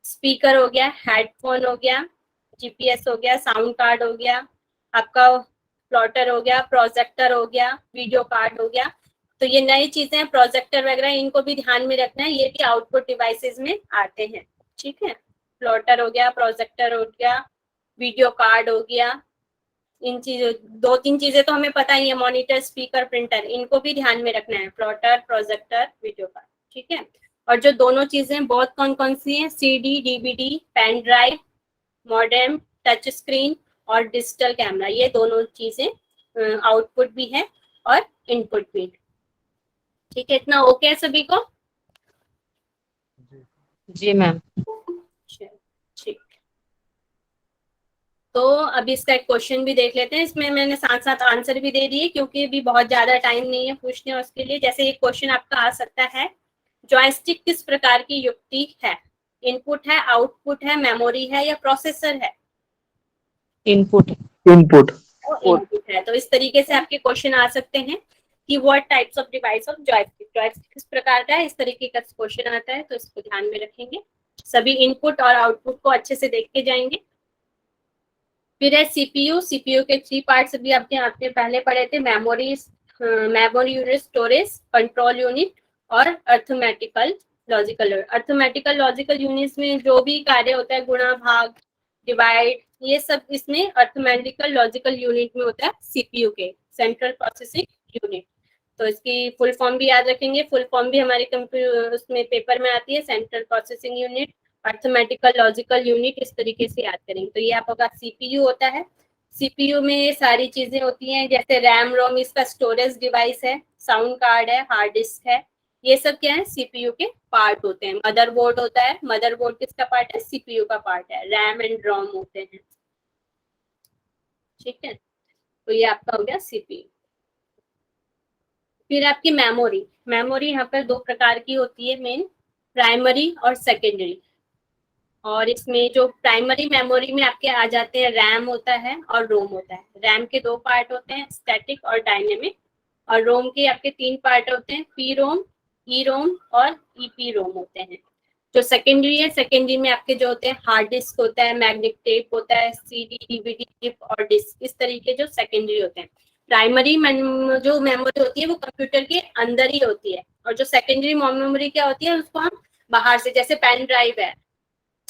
स्पीकर हो गया, हेडफोन हो गया, GPS हो गया, साउंड कार्ड हो गया, आपका प्लॉटर हो गया, प्रोजेक्टर हो गया, वीडियो कार्ड हो गया। तो ये नई चीजें हैं, प्रोजेक्टर वगैरह, इनको भी ध्यान में रखना है, ये भी आउटपुट डिवाइसेस में आते हैं। ठीक है, प्लॉटर हो गया, प्रोजेक्टर हो गया, वीडियो कार्ड हो गया। इन चीजों 2-3 चीजें तो हमें पता ही है, मॉनिटर, स्पीकर, प्रिंटर, इनको भी ध्यान में रखना है, प्लॉटर, प्रोजेक्टर, वीडियो कार्ड। ठीक है, और जो दोनों चीजें बहुत कौन कौन सी हैं? CD, DVD, pen drive, modem, touch screen और डिजिटल कैमरा, ये दोनों चीजें आउटपुट भी है और इनपुट भी। ठीक है, इतना ओके है सभी को? जी मैम। ठीक, तो अभी इसका एक क्वेश्चन भी देख लेते हैं। इसमें मैंने साथ साथ आंसर भी दे दिए क्योंकि अभी बहुत ज्यादा टाइम नहीं है पूछने उसके लिए। जैसे ये क्वेश्चन आपका आ सकता है, जॉयस्टिक किस प्रकार की युक्ति है? इनपुट है, आउटपुट है, मेमोरी है या प्रोसेसर है? इनपुट। इनपुट। इनपुट है। तो इस तरीके से आपके क्वेश्चन आ सकते हैं। कि what types of device of joystick, joystick किस प्रकार का है, इस तरीके का क्वेश्चन आता है, तो इसको ध्यान में रखेंगे। सभी इनपुट और आउटपुट को अच्छे से देख के जाएंगे। फिर है सीपीयू, सीपीयू के 3 पार्ट्स भी आपने पहले पढ़े थे, memory unit, storage, control unit और arithmetical logical. Arithmetical logical units में जो भी कार्य होता है, गुणा, भाग, डिवाइड, ये सब इसमें अर्थमेटिकल लॉजिकल यूनिट में होता है, सीपीयू के, सेंट्रल प्रोसेसिंग यूनिट। तो इसकी फुल फॉर्म भी याद रखेंगे, फुल फॉर्म भी हमारे कंप्यूटर उसमें पेपर में आती है, central processing unit, arithmetical logical unit, इस तरीके से याद करेंगे। तो ये आपका सीपीयू होता है। सीपीयू में ये सारी चीजें होती हैं, जैसे रैम रोम इसका स्टोरेज डिवाइस है, साउंड कार्ड है, हार्ड डिस्क है, ये सब क्या है, सीपीयू के पार्ट होते हैं। मदरबोर्ड होता है, मदरबोर्ड किसका पार्ट है, सीपीयू का पार्ट है। रैम एंड रोम होते हैं, ठीक है। तो ये आपका हो गया सीपीयू। फिर आपकी मेमोरी, मेमोरी यहाँ पर 2 प्रकार की होती है मेन, प्राइमरी और सेकेंडरी। और इसमें जो प्राइमरी मेमोरी में आपके आ जाते हैं, रैम होता है और रोम होता है। रैम के 2 पार्ट होते हैं, स्टैटिक और डायनेमिक, और रोम के आपके 3 पार्ट होते हैं, पी रोम, ई रोम और ईपी रोम होते हैं। जो सेकेंडरी है, सेकेंडरी में आपके जो होते हैं, हार्ड डिस्क होता है, मैग्नेटिक टेप होता है, सीडी, डीवीडी चिप और डिस्क, इस तरीके जो सेकेंडरी होते हैं। प्राइमरी जो मेमोरी होती है वो कंप्यूटर के अंदर ही होती है, और जो सेकेंडरी मेमोरी क्या होती है, उसको हम बाहर से, जैसे पेन ड्राइव है।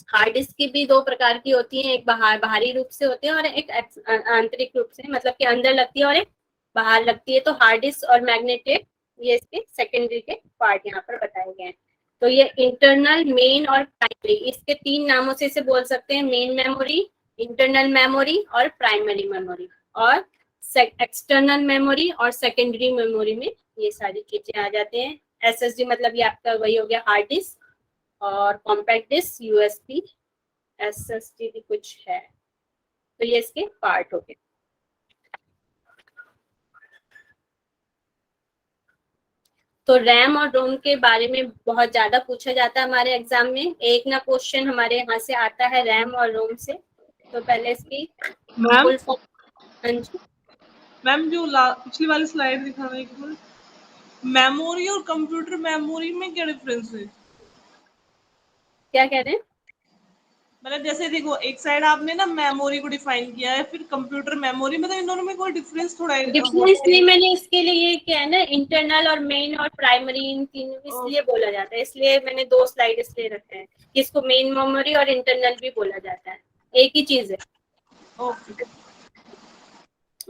हार्ड डिस्क की भी 2 प्रकार की होती है, एक बाहरी रूप से होती है और एक आंतरिक रूप से, मतलब कि अंदर लगती है और एक बाहर लगती है। तो हार्ड डिस्क और मैग्नेटिक, ये इसके सेकेंडरी के पार्ट यहाँ पर बताए गए हैं। तो ये इंटरनल, मेन और प्राइमरी, इसके 3 नामों से इसे बोल सकते हैं, मेन मेमोरी, इंटरनल मेमोरी और प्राइमरी मेमोरी। और एक्सटर्नल मेमोरी और सेकेंडरी मेमोरी में ये सारी चीजें आ जाते हैं। एसएसडी मतलब ये आपका वही हो गया हार्ड डिस्क, और कॉम्पैक्ट डिस्क, यूएसबी, एसएसडी भी कुछ है, तो ये इसके पार्ट हो गए। तो रैम और रोम के बारे में बहुत ज्यादा पूछा जाता है हमारे एग्जाम में, एक ना क्वेश्चन हमारे यहाँ से आता है रैम और रोम से। तो पहले इसकी फुल फॉर्म, मैम जो पिछली वाली स्लाइड दिखाना एक बार, मेमोरी और कंप्यूटर मेमोरी में क्या डिफरेंस है? क्या कह रहे हैं? मतलब जैसे देखो, एक साइड आपने ना मेमोरी को डिफाइन किया है, फिर कंप्यूटर मेमोरी, मतलब इन दोनों में कोई डिफरेंस थोड़ा डिफरेंस नहीं, मैंने इसके लिए क्या है ना, इंटरनल और मेन और प्राइमरी, इन तीनों इसलिए बोला जाता है, इसलिए मैंने 2 स्लाइड इसलिए रखे हैं, इसको मेन मेमोरी और इंटरनल भी बोला जाता है, एक ही चीज है। ओके।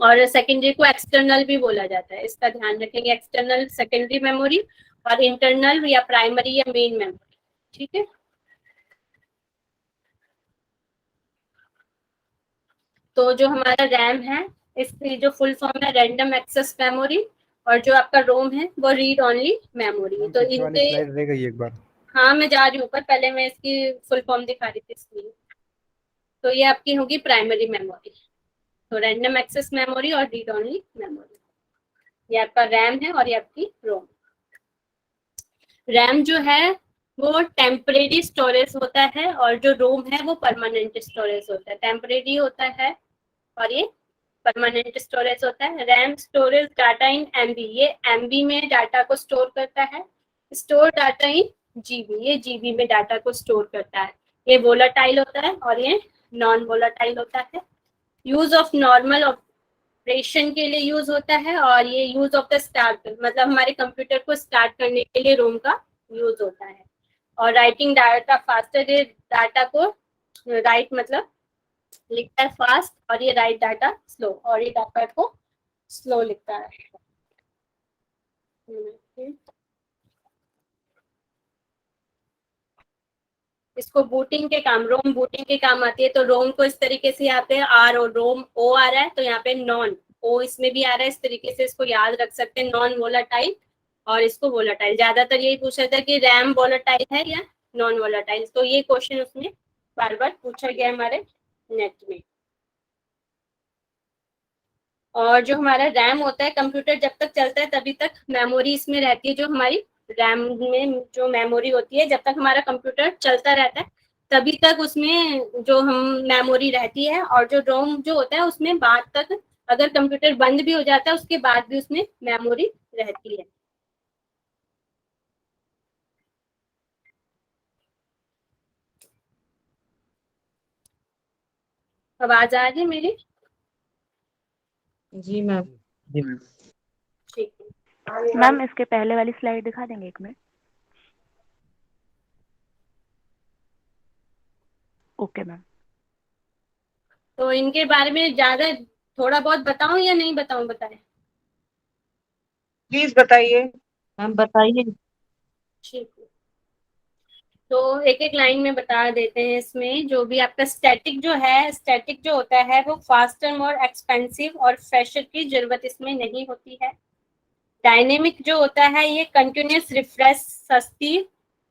और सेकेंडरी को एक्सटर्नल भी बोला जाता है, इसका ध्यान रखेंगे। एक्सटर्नल सेकेंडरी मेमोरी और इंटरनल या प्राइमरी या मेन मेमोरी, ठीक है। तो जो हमारा रैम है, इसकी जो फुल फॉर्म है रैंडम एक्सेस मेमोरी, और जो आपका रोम है वो रीड ओनली मेमोरी। तो इनके स्लाइड रह गई एक बार। हाँ, मैं जा रही हूँ ऊपर, पहले मैं इसकी फुल फॉर्म दिखा रही थी इसलिए। तो ये आपकी होगी प्राइमरी मेमोरी, तो रैंडम एक्सेस मेमोरी और रीड ओनली मेमोरी, ये आपका रैम है और ये आपकी रोम। रैम जो है वो टेम्परेरी स्टोरेज होता है, और जो रोम है वो परमानेंट स्टोरेज होता है। टेम्परेरी होता है और ये परमानेंट स्टोरेज होता है। RAM storage data in MB, ये एमबी में डाटा को स्टोर करता है। स्टोर डाटा इन जीबी, ये जीबी में डाटा को स्टोर करता है। ये वोलाटाइल होता है और ये नॉन वोलाटाइल होता है। यूज ऑफ नॉर्मल ऑपरेशन के लिए यूज होता है, और ये यूज ऑफ द स्टार्ट, मतलब हमारे कंप्यूटर को स्टार्ट करने के लिए रोम का यूज होता है। और राइटिंग डाटा फास्टर, ये डाटा को राइट मतलब लिखता है फास्ट, और ये राइट डाटा स्लो, और ये डाटा को स्लो लिखता है। इसको बूटिंग के काम, रोम बूटिंग के काम आती है। तो रोम को इस तरीके से यहाँ पे आर और रोम ओ आ रहा है, तो यहाँ पे नॉन ओ इसमें भी आ रहा है, इस तरीके से इसको याद रख सकते हैं, नॉन वोलाटाइल और इसको वोलाटाइल। ज्यादातर यही पूछा था कि रैम वोलाटाइल है या नॉन वोलाटाइल, तो ये क्वेश्चन उसमें बार बार पूछा गया हमारे नेट में। और जो हमारा रैम होता है, कंप्यूटर जब तक चलता है तभी तक मेमोरी इसमें रहती है। जो हमारी रैम में जो मेमोरी होती है, जब तक हमारा कंप्यूटर चलता रहता है तभी तक उसमें जो हम मेमोरी रहती है। और जो रोम जो होता है उसमें बाद तक अगर कंप्यूटर बंद भी हो जाता है उसके बाद भी उसमें मेमोरी रहती है। आवाज आ रही है मेरी? जी मैम। जी मैम। ठीक है। मैम इसके पहले वाली स्लाइड दिखा देंगे एक मिनट? Okay ma'am. तो इनके बारे में ज्यादा थोड़ा बहुत बताऊं या नहीं बताऊं? बताएं। प्लीज बताइए। मैम बताइए। ठीक है, तो एक एक लाइन में बता देते हैं। इसमें जो भी आपका स्टैटिक जो है, स्टैटिक जो होता है वो फास्टर, मोर एक्सपेंसिव और फ्रेशर की जरूरत इसमें नहीं होती है। डायनेमिक जो होता है ये कंटिन्यूस रिफ्रेश, सस्ती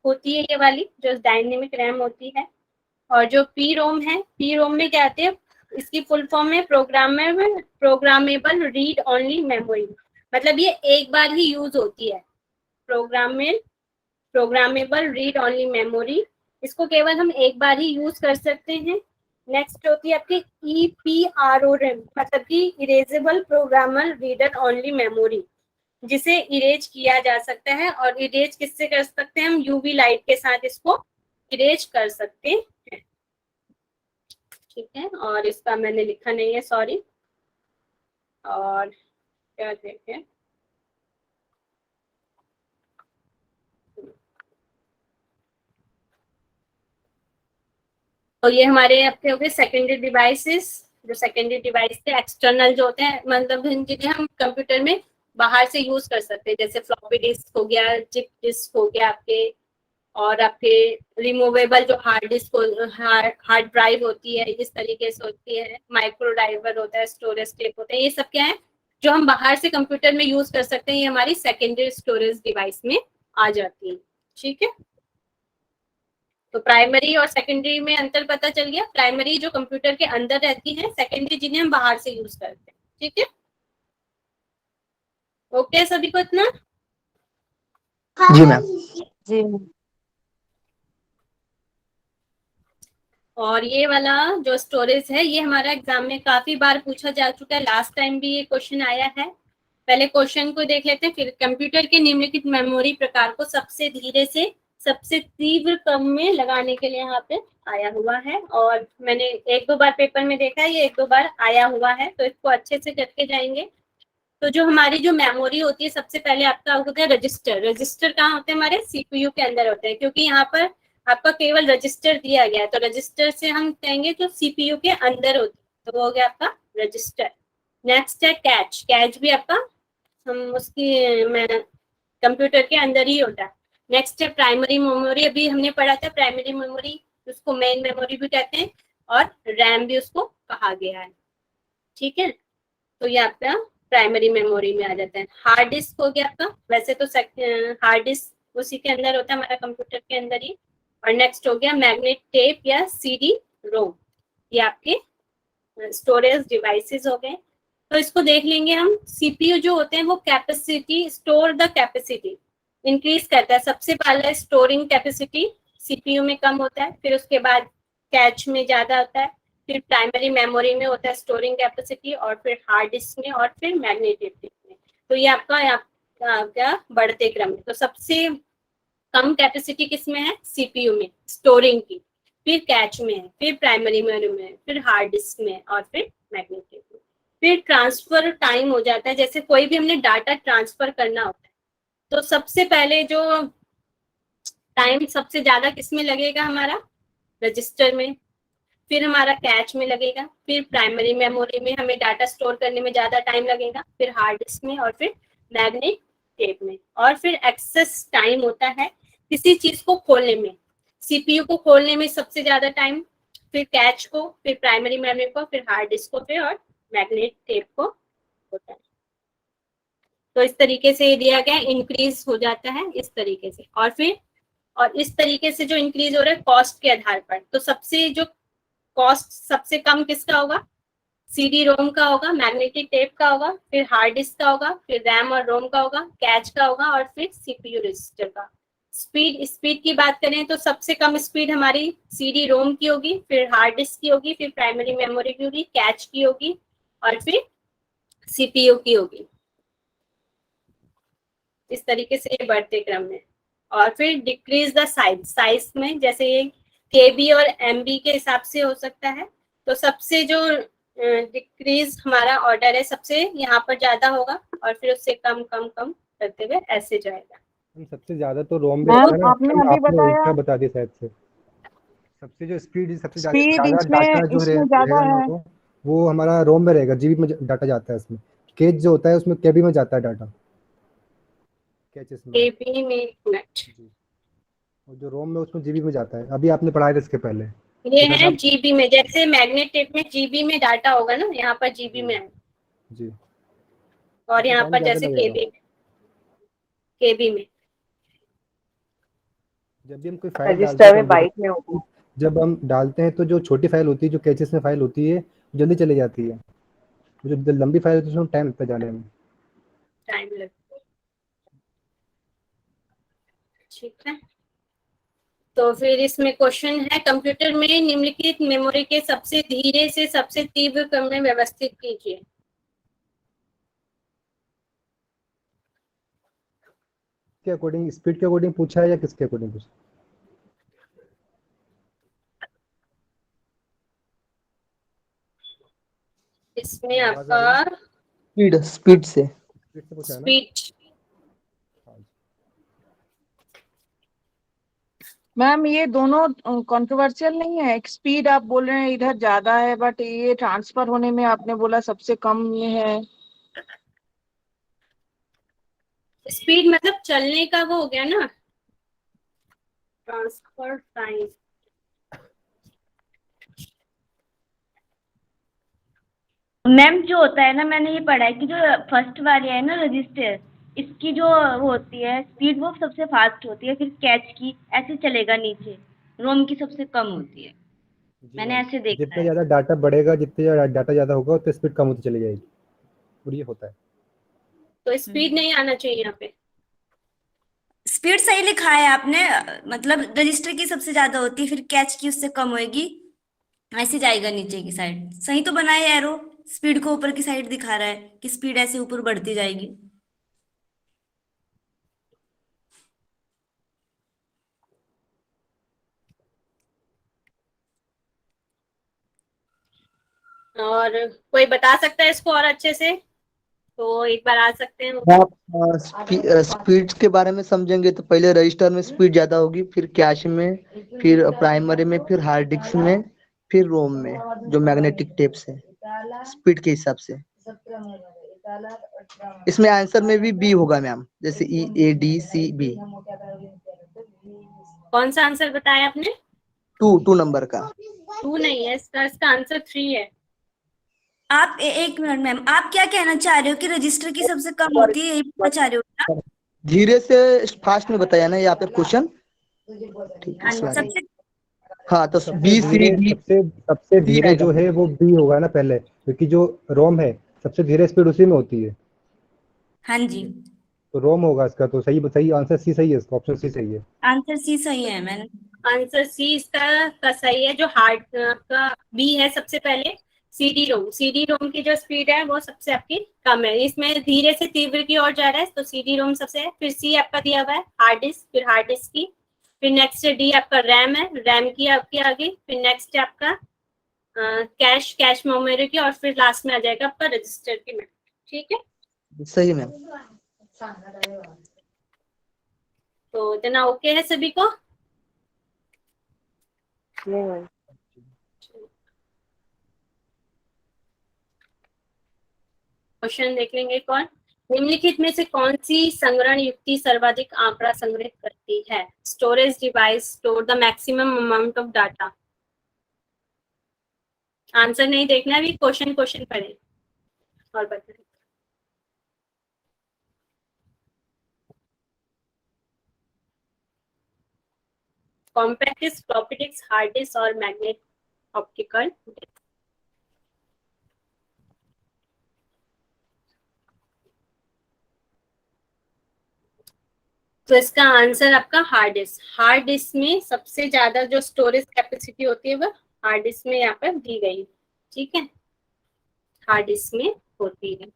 होती है ये वाली जो डायनेमिक रैम होती है। और जो पी रोम है, पी रोम में क्या आते हैं, इसकी फुल फॉर्म है प्रोग्रामेबल रीड ओनली मेमोरी। मतलब ये एक बार ही यूज होती है, प्रोग्रामेबल रीड ओनली मेमोरी। इसको केवल हम एक बार ही यूज कर सकते हैं। नेक्स्ट होती है आपकी EPROM, मतलब कि erasable programmer reader only memory, जिसे इरेज किया जा सकता है। और इरेज किससे कर सकते हैं हम? यूवी लाइट के साथ इसको इरेज कर सकते हैं। ठीक है, और इसका मैंने लिखा नहीं है, सॉरी। और क्या देखें, तो ये हमारे आपके हो गए सेकेंडरी डिवाइसेस। जो सेकेंडरी डिवाइस थे एक्सटर्नल जो होते हैं, मतलब जिन्हें हम कंप्यूटर में बाहर से यूज कर सकते हैं, जैसे फ्लॉपी डिस्क हो गया, चिप डिस्क हो गया आपके, और आपके रिमूवेबल जो हार्ड डिस्क, हार्ड ड्राइव होती है, इस तरीके से होती है, माइक्रो ड्राइवर होता है, स्टोरेज टेप होते हैं। ये सब क्या है जो हम बाहर से कंप्यूटर में यूज कर सकते हैं, ये हमारी सेकेंडरी स्टोरेज डिवाइस में आ जाती है। ठीक है, तो प्राइमरी और सेकेंडरी में अंतर पता चल गया। प्राइमरी जो कंप्यूटर के अंदर रहती है, सेकेंडरी जिन्हें हम बाहर से यूज करते हैं। ठीक है, ओके सभी को इतना? जी मैम। जी। और ये वाला जो स्टोरेज है ये हमारा एग्जाम में काफी बार पूछा जा चुका है, लास्ट टाइम भी ये क्वेश्चन आया है। पहले क्वेश्चन को देख लेते हैं, फिर कंप्यूटर के निम्नलिखित मेमोरी प्रकार को सबसे धीरे से सबसे तीव्र क्रम में लगाने के लिए यहाँ पे आया हुआ है। और मैंने एक दो बार पेपर में देखा है, ये एक दो बार आया हुआ है, तो इसको अच्छे से करके जाएंगे। तो जो हमारी जो मेमोरी होती है, सबसे पहले आपका होता है रजिस्टर। रजिस्टर कहाँ होते हैं? हमारे सीपीयू के अंदर होते हैं, क्योंकि यहाँ पर आपका केवल रजिस्टर दिया गया है, तो रजिस्टर से हम कहेंगे जो सीपीयू के अंदर होती है, तो वो हो गया आपका रजिस्टर। नेक्स्ट है कैच। कैच भी आपका हम उसकी कंप्यूटर के अंदर ही होता है। नेक्स्ट है प्राइमरी मेमोरी, अभी हमने पढ़ा था प्राइमरी मेमोरी, उसको मेन मेमोरी भी कहते हैं, और रैम भी उसको कहा गया है। ठीक है, तो ये आपका प्राइमरी मेमोरी में आ जाता है। हार्ड डिस्क हो गया आपका, वैसे तो हार्ड डिस्क उसी के अंदर होता है हमारा कंप्यूटर के अंदर ही। और नेक्स्ट हो गया मैग्नेट टेप या CD रोम, ये आपके स्टोरेज डिवाइसेस हो गए। तो इसको देख लेंगे हम। सीपीयू जो होते हैं वो capacity, store the capacity increase करता है। सबसे पहले स्टोरिंग कैपेसिटी सीपीयू में कम होता है, फिर उसके बाद कैच में ज्यादा होता है, फिर प्राइमरी मेमोरी में होता है स्टोरिंग कैपेसिटी, और फिर हार्ड डिस्क में, और फिर मैग्नेटिक डिस्क में। तो ये आपका बढ़ते क्रम है। तो सबसे कम कैपेसिटी किस में है? सीपीयू में, स्टोरिंग की, फिर कैच में है, फिर प्राइमरी मेमोरी में, फिर हार्ड डिस्क में, और फिर मैग्नेटिक में। फिर ट्रांसफर टाइम हो जाता है, जैसे कोई भी हमने डाटा ट्रांसफर करना होता है, तो सबसे पहले जो टाइम सबसे ज्यादा किस में लगेगा? हमारा रजिस्टर में, फिर हमारा कैच में लगेगा, फिर प्राइमरी मेमोरी में हमें डाटा स्टोर करने में ज्यादा टाइम लगेगा, फिर हार्ड डिस्क में, और फिर मैग्नेट टेप में। और फिर एक्सेस टाइम होता है किसी चीज को खोलने में, सीपीयू को खोलने में सबसे ज्यादा टाइम, फिर कैच को, फिर प्राइमरी मेमोरी को, फिर हार्ड डिस्क को, फिर और मैग्नेट टेप को होता है। तो इस तरीके से ये दिया गया, इंक्रीज हो जाता है इस तरीके से। और इस तरीके से जो इंक्रीज हो रहा है कॉस्ट के आधार पर, तो सबसे जो कॉस्ट सबसे कम किसका होगा? CD रोम का होगा, मैग्नेटिक टेप का होगा, फिर हार्ड डिस्क का होगा, फिर रैम और रोम का होगा, कैच का होगा, और फिर सीपीयू रजिस्टर का। स्पीड की बात करें तो सबसे कम स्पीड हमारी CD रोम की होगी, फिर हार्ड डिस्क की होगी, फिर प्राइमरी मेमोरी की होगी, कैच की होगी, और फिर सीपीयू की होगी। इस तरीके से ये बढ़ते क्रम में। और फिर डिक्रीज द साइज, साइज में जैसे ये केबी और एमबी के हिसाब से हो सकता है। तो सबसे जो डिक्रीज हमारा ऑर्डर है सबसे यहाँ पर ज्यादा होगा और फिर उससे कम कम कम करते हुए ऐसे जाएगा। सबसे ज्यादा तो रोम में मैम, रहता है ना, आपने मैम, अभी आपने बताया उल्टा बता दिया शायद से। सबसे जो स्पीड सबसे स्पीड ज्यादा डाटा जो इसमें ज्यादा रहेगा ना, है। वो हमारा रोम में रहेगा, जीबी में डाटा जाता है उसमें। केच जो होता है उसमें केबी में जाता है डाटा, कैचेस में। केबी में एक मिनट, जी। और जो रोम में उसमें जीबी में जाता है, अभी आपने पढ़ाया था इसके पहले। ये शायद है आप जीबी में, जैसे मैग्नेट टेप में जीबी में डाटा होगा ना, यहाँ पर जीबी में है। जी, और यहाँ टाइम पर ज्यादा जैसे लगेगा। केबी में जब भी हम कोई फाइल डालते रजिस्टर हैं में कंप्यूटर बाइट में होता है। जब हम डालते हैं तो जो छोटी फाइल होती है, जो कैचेस में फाइल होती है, जल्दी चली जाती है। जो लंबी फाइल होती है उसमें टाइम लगता है जाने में। टाइम लगता है। ठीक है, तो फिर इसमें क्वेश्चन है, कंप्यूटर में निम्नलिखित मेमोरी के सबसे धीरे से सबसे तीव्र क्रम में व्यवस्थित कीजिए। के अकॉर्डिंग, स्पीड के अकॉर्डिंग पूछा है या किसके अकॉर्डिंग पूछा? इसमें आवाज आ रही है? आपका स्पीड से। स्पीड से पूछा है ना? स्पीड, मैम ये दोनों कंट्रोवर्शियल नहीं है। एक स्पीड आप बोल रहे हैं इधर ज्यादा है, बट ये ट्रांसफर होने में आपने बोला सबसे कम ये है। स्पीड मतलब चलने का वो हो गया ना, ट्रांसफर टाइम। मैम जो होता है ना, मैंने ये पढ़ा है कि जो फर्स्ट वाली है ना रजिस्टर, इसकी जो वो होती है स्पीड वो सबसे फास्ट होती है, फिर कैच की ऐसे चलेगा नीचे, रोम की सबसे कम होती है। मैंने ऐसे देखा जितना है। ज्यादा डाटा बढ़ेगा, जितने ज्यादा डाटा ज्यादा होगा उतनी स्पीड कम होती चली जाएगी, और ये होता है। तो स्पीड नहीं आना चाहिए यहाँ पे। स्पीड सही लिखा है आपने, मतलब रजिस्टर की सबसे ज्यादा होती है, फिर कैच की उससे कम होएगी, ऐसे जाएगा नीचे की साइड। सही तो बनाया है एरो, स्पीड को ऊपर की साइड दिखा रहा है कि स्पीड ऐसे ऊपर बढ़ती जाएगी। और कोई बता सकता है इसको और अच्छे से, तो एक बार आ सकते हैं। आप स्पीड के बारे में समझेंगे तो पहले रजिस्टर में स्पीड ज्यादा होगी, फिर कैश में, फिर प्राइमरी में, फिर हार्ड डिस्क में, फिर रोम में, जो मैग्नेटिक टेप्स है स्पीड के हिसाब से। इसमें आंसर में भी बी होगा मैम, जैसे EADCB। कौन सा आंसर बताया आपने? 2 नंबर का। 2 नहीं है इसका आंसर 3 है। आप एक मिनट मैम, आप क्या कहना चाह रहे हो कि रजिस्टर की सबसे कम होती है, यही पूछना चाह रहे हो ना? धीरे से फास्ट में बताया ना यहाँ पे क्वेश्चन। सबसे हाँ, तो BCD सबसे धीरे जो है वो बी होगा ना पहले, क्योंकि जो रोम है सबसे धीरे स्पीड उसी में होती है। हाँ जी, तो रोम होगा इसका, तो सही आंसर सी सही है, इसका ऑप्शन सी सही है। आंसर सी सही है। मैंने आंसर सी इसका का सही है। जो हार्ड का बी है सबसे पहले, सीडी रोम की जो स्पीड है वो सबसे आपकी कम है। इसमें धीरे से तीव्र की ओर जा रहा है, तो सीडी रोम सबसे है। फिर सी आपका दिया हुआ है हार्ड डिस्क, फिर हार्ड डिस्क की, फिर नेक्स्ट डी आपका रैम है, रैम की आपकी आगे, फिर नेक्स्ट है आपका कैश मेमोरी की, और फिर लास्ट में आ जाएगा आपका रजिस्टर की मेमोरी। ठीक है, सही मैम। तो इतना ओके है सभी को? क्वेश्चन देख लेंगे। कौन निम्नलिखित में से कौन सी संग्रहण युक्ति सर्वाधिक आंकड़ा संग्रहित करती है? Storage device store the maximum amount of data. Answer नहीं देखना, अभी क्वेश्चन पढ़े और बताएं। Compact disc, floppy disk, hard disk और मैग्नेट ऑप्टिकल। तो इसका आंसर आपका हार्ड डिस्क। हार्ड डिस्क में सबसे ज्यादा जो स्टोरेज कैपेसिटी होती है वो हार्ड डिस्क में यहाँ पर दी गई। ठीक है, हार्ड डिस्क में होती है।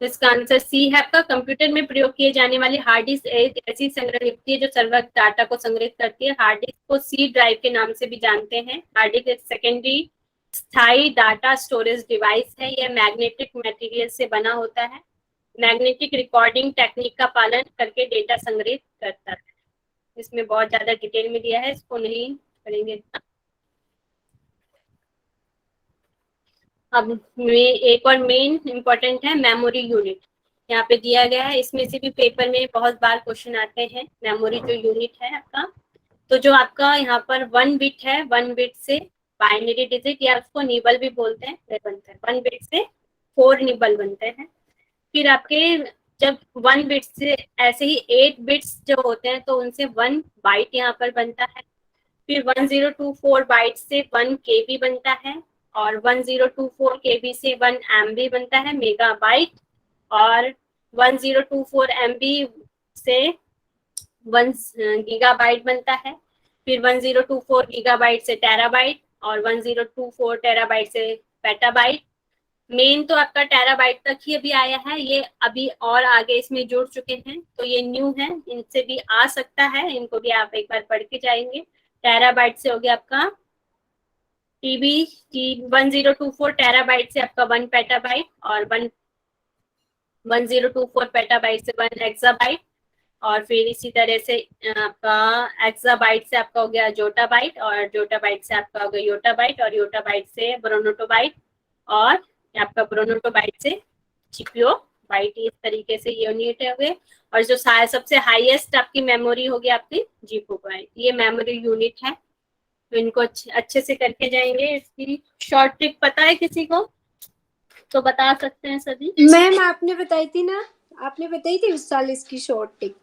तो इसका आंसर सी है आपका। कंप्यूटर में प्रयोग किए जाने वाली हार्ड डिस्क एक ऐसी संग्रह युक्ति है जो सर्वर डाटा को संग्रहित करती है। हार्ड डिस्क को सी ड्राइव के नाम से भी जानते हैं। हार्ड डिस्क एक सेकेंडरी स्थायी डाटा स्टोरेज डिवाइस है। यह मैग्नेटिक मटेरियल से बना होता है। मैग्नेटिक रिकॉर्डिंग टेक्निक का पालन करके डेटा संग्रहित करता है। इसमें बहुत ज्यादा डिटेल में दिया है, इसको नहीं करेंगे। अब एक और मेन इंपॉर्टेंट है मेमोरी यूनिट, यहाँ पे दिया गया है। इसमें से भी पेपर में बहुत बार क्वेश्चन आते हैं। मेमोरी जो यूनिट है आपका, तो जो आपका यहाँ पर 1 बिट है, 1 बिट से बाइनरी डिजिट या उसको निबल भी बोलते हैं, वह बनता है। 1 बिट से 4 निबल बनते हैं। फिर आपके जब 1 बिट से ऐसे ही 8 बिट्स जो होते हैं तो उनसे 1 बाइट यहाँ पर बनता है। फिर 1024 बाइट से 1 KB बनता है और 1024 KB से 1 MB बनता है, मेगाबाइट। और 1024 MB से 1 गीगाबाइट बनता है। फिर 1024 गीगाबाइट से टेराबाइट और 1024 टेराबाइट से पेटाबाइट। मेन तो आपका टेराबाइट तक ही अभी आया है, ये अभी और आगे इसमें जुड़ चुके हैं, तो ये न्यू है, इनसे भी आ सकता है, इनको भी आप एक बार पढ़ के जाएंगे। टेराबाइट से हो गया आपका टीबी 1024 टेराबाइट से आपका 1 पेटाबाइट और 1024 पेटाबाइट से 1 एक्साबाइट। और फिर इसी तरह से आपका एक्साबाइट से आपका हो गया जोटाबाइट और जोटाबाइट से आपका हो गया योटाबाइट और योटाबाइट से ब्रोनोटोबाइट और आपका ब्रोनोटोबाइट से जीपीओ बाइट। इस तरीके से यूनिट है हुए। और जो सबसे हाईएस्ट आपकी मेमोरी होगी आपकी जीपीओ बाइट, ये मेमोरी यूनिट है। तो इनको अच्छे से करके जाएंगे। इसकी शॉर्ट ट्रिक पता है किसी को तो बता सकते हैं सभी। मैम आपने बताई थी ना, आपने बताई थी उस साल इसकी शॉर्ट ट्रिक।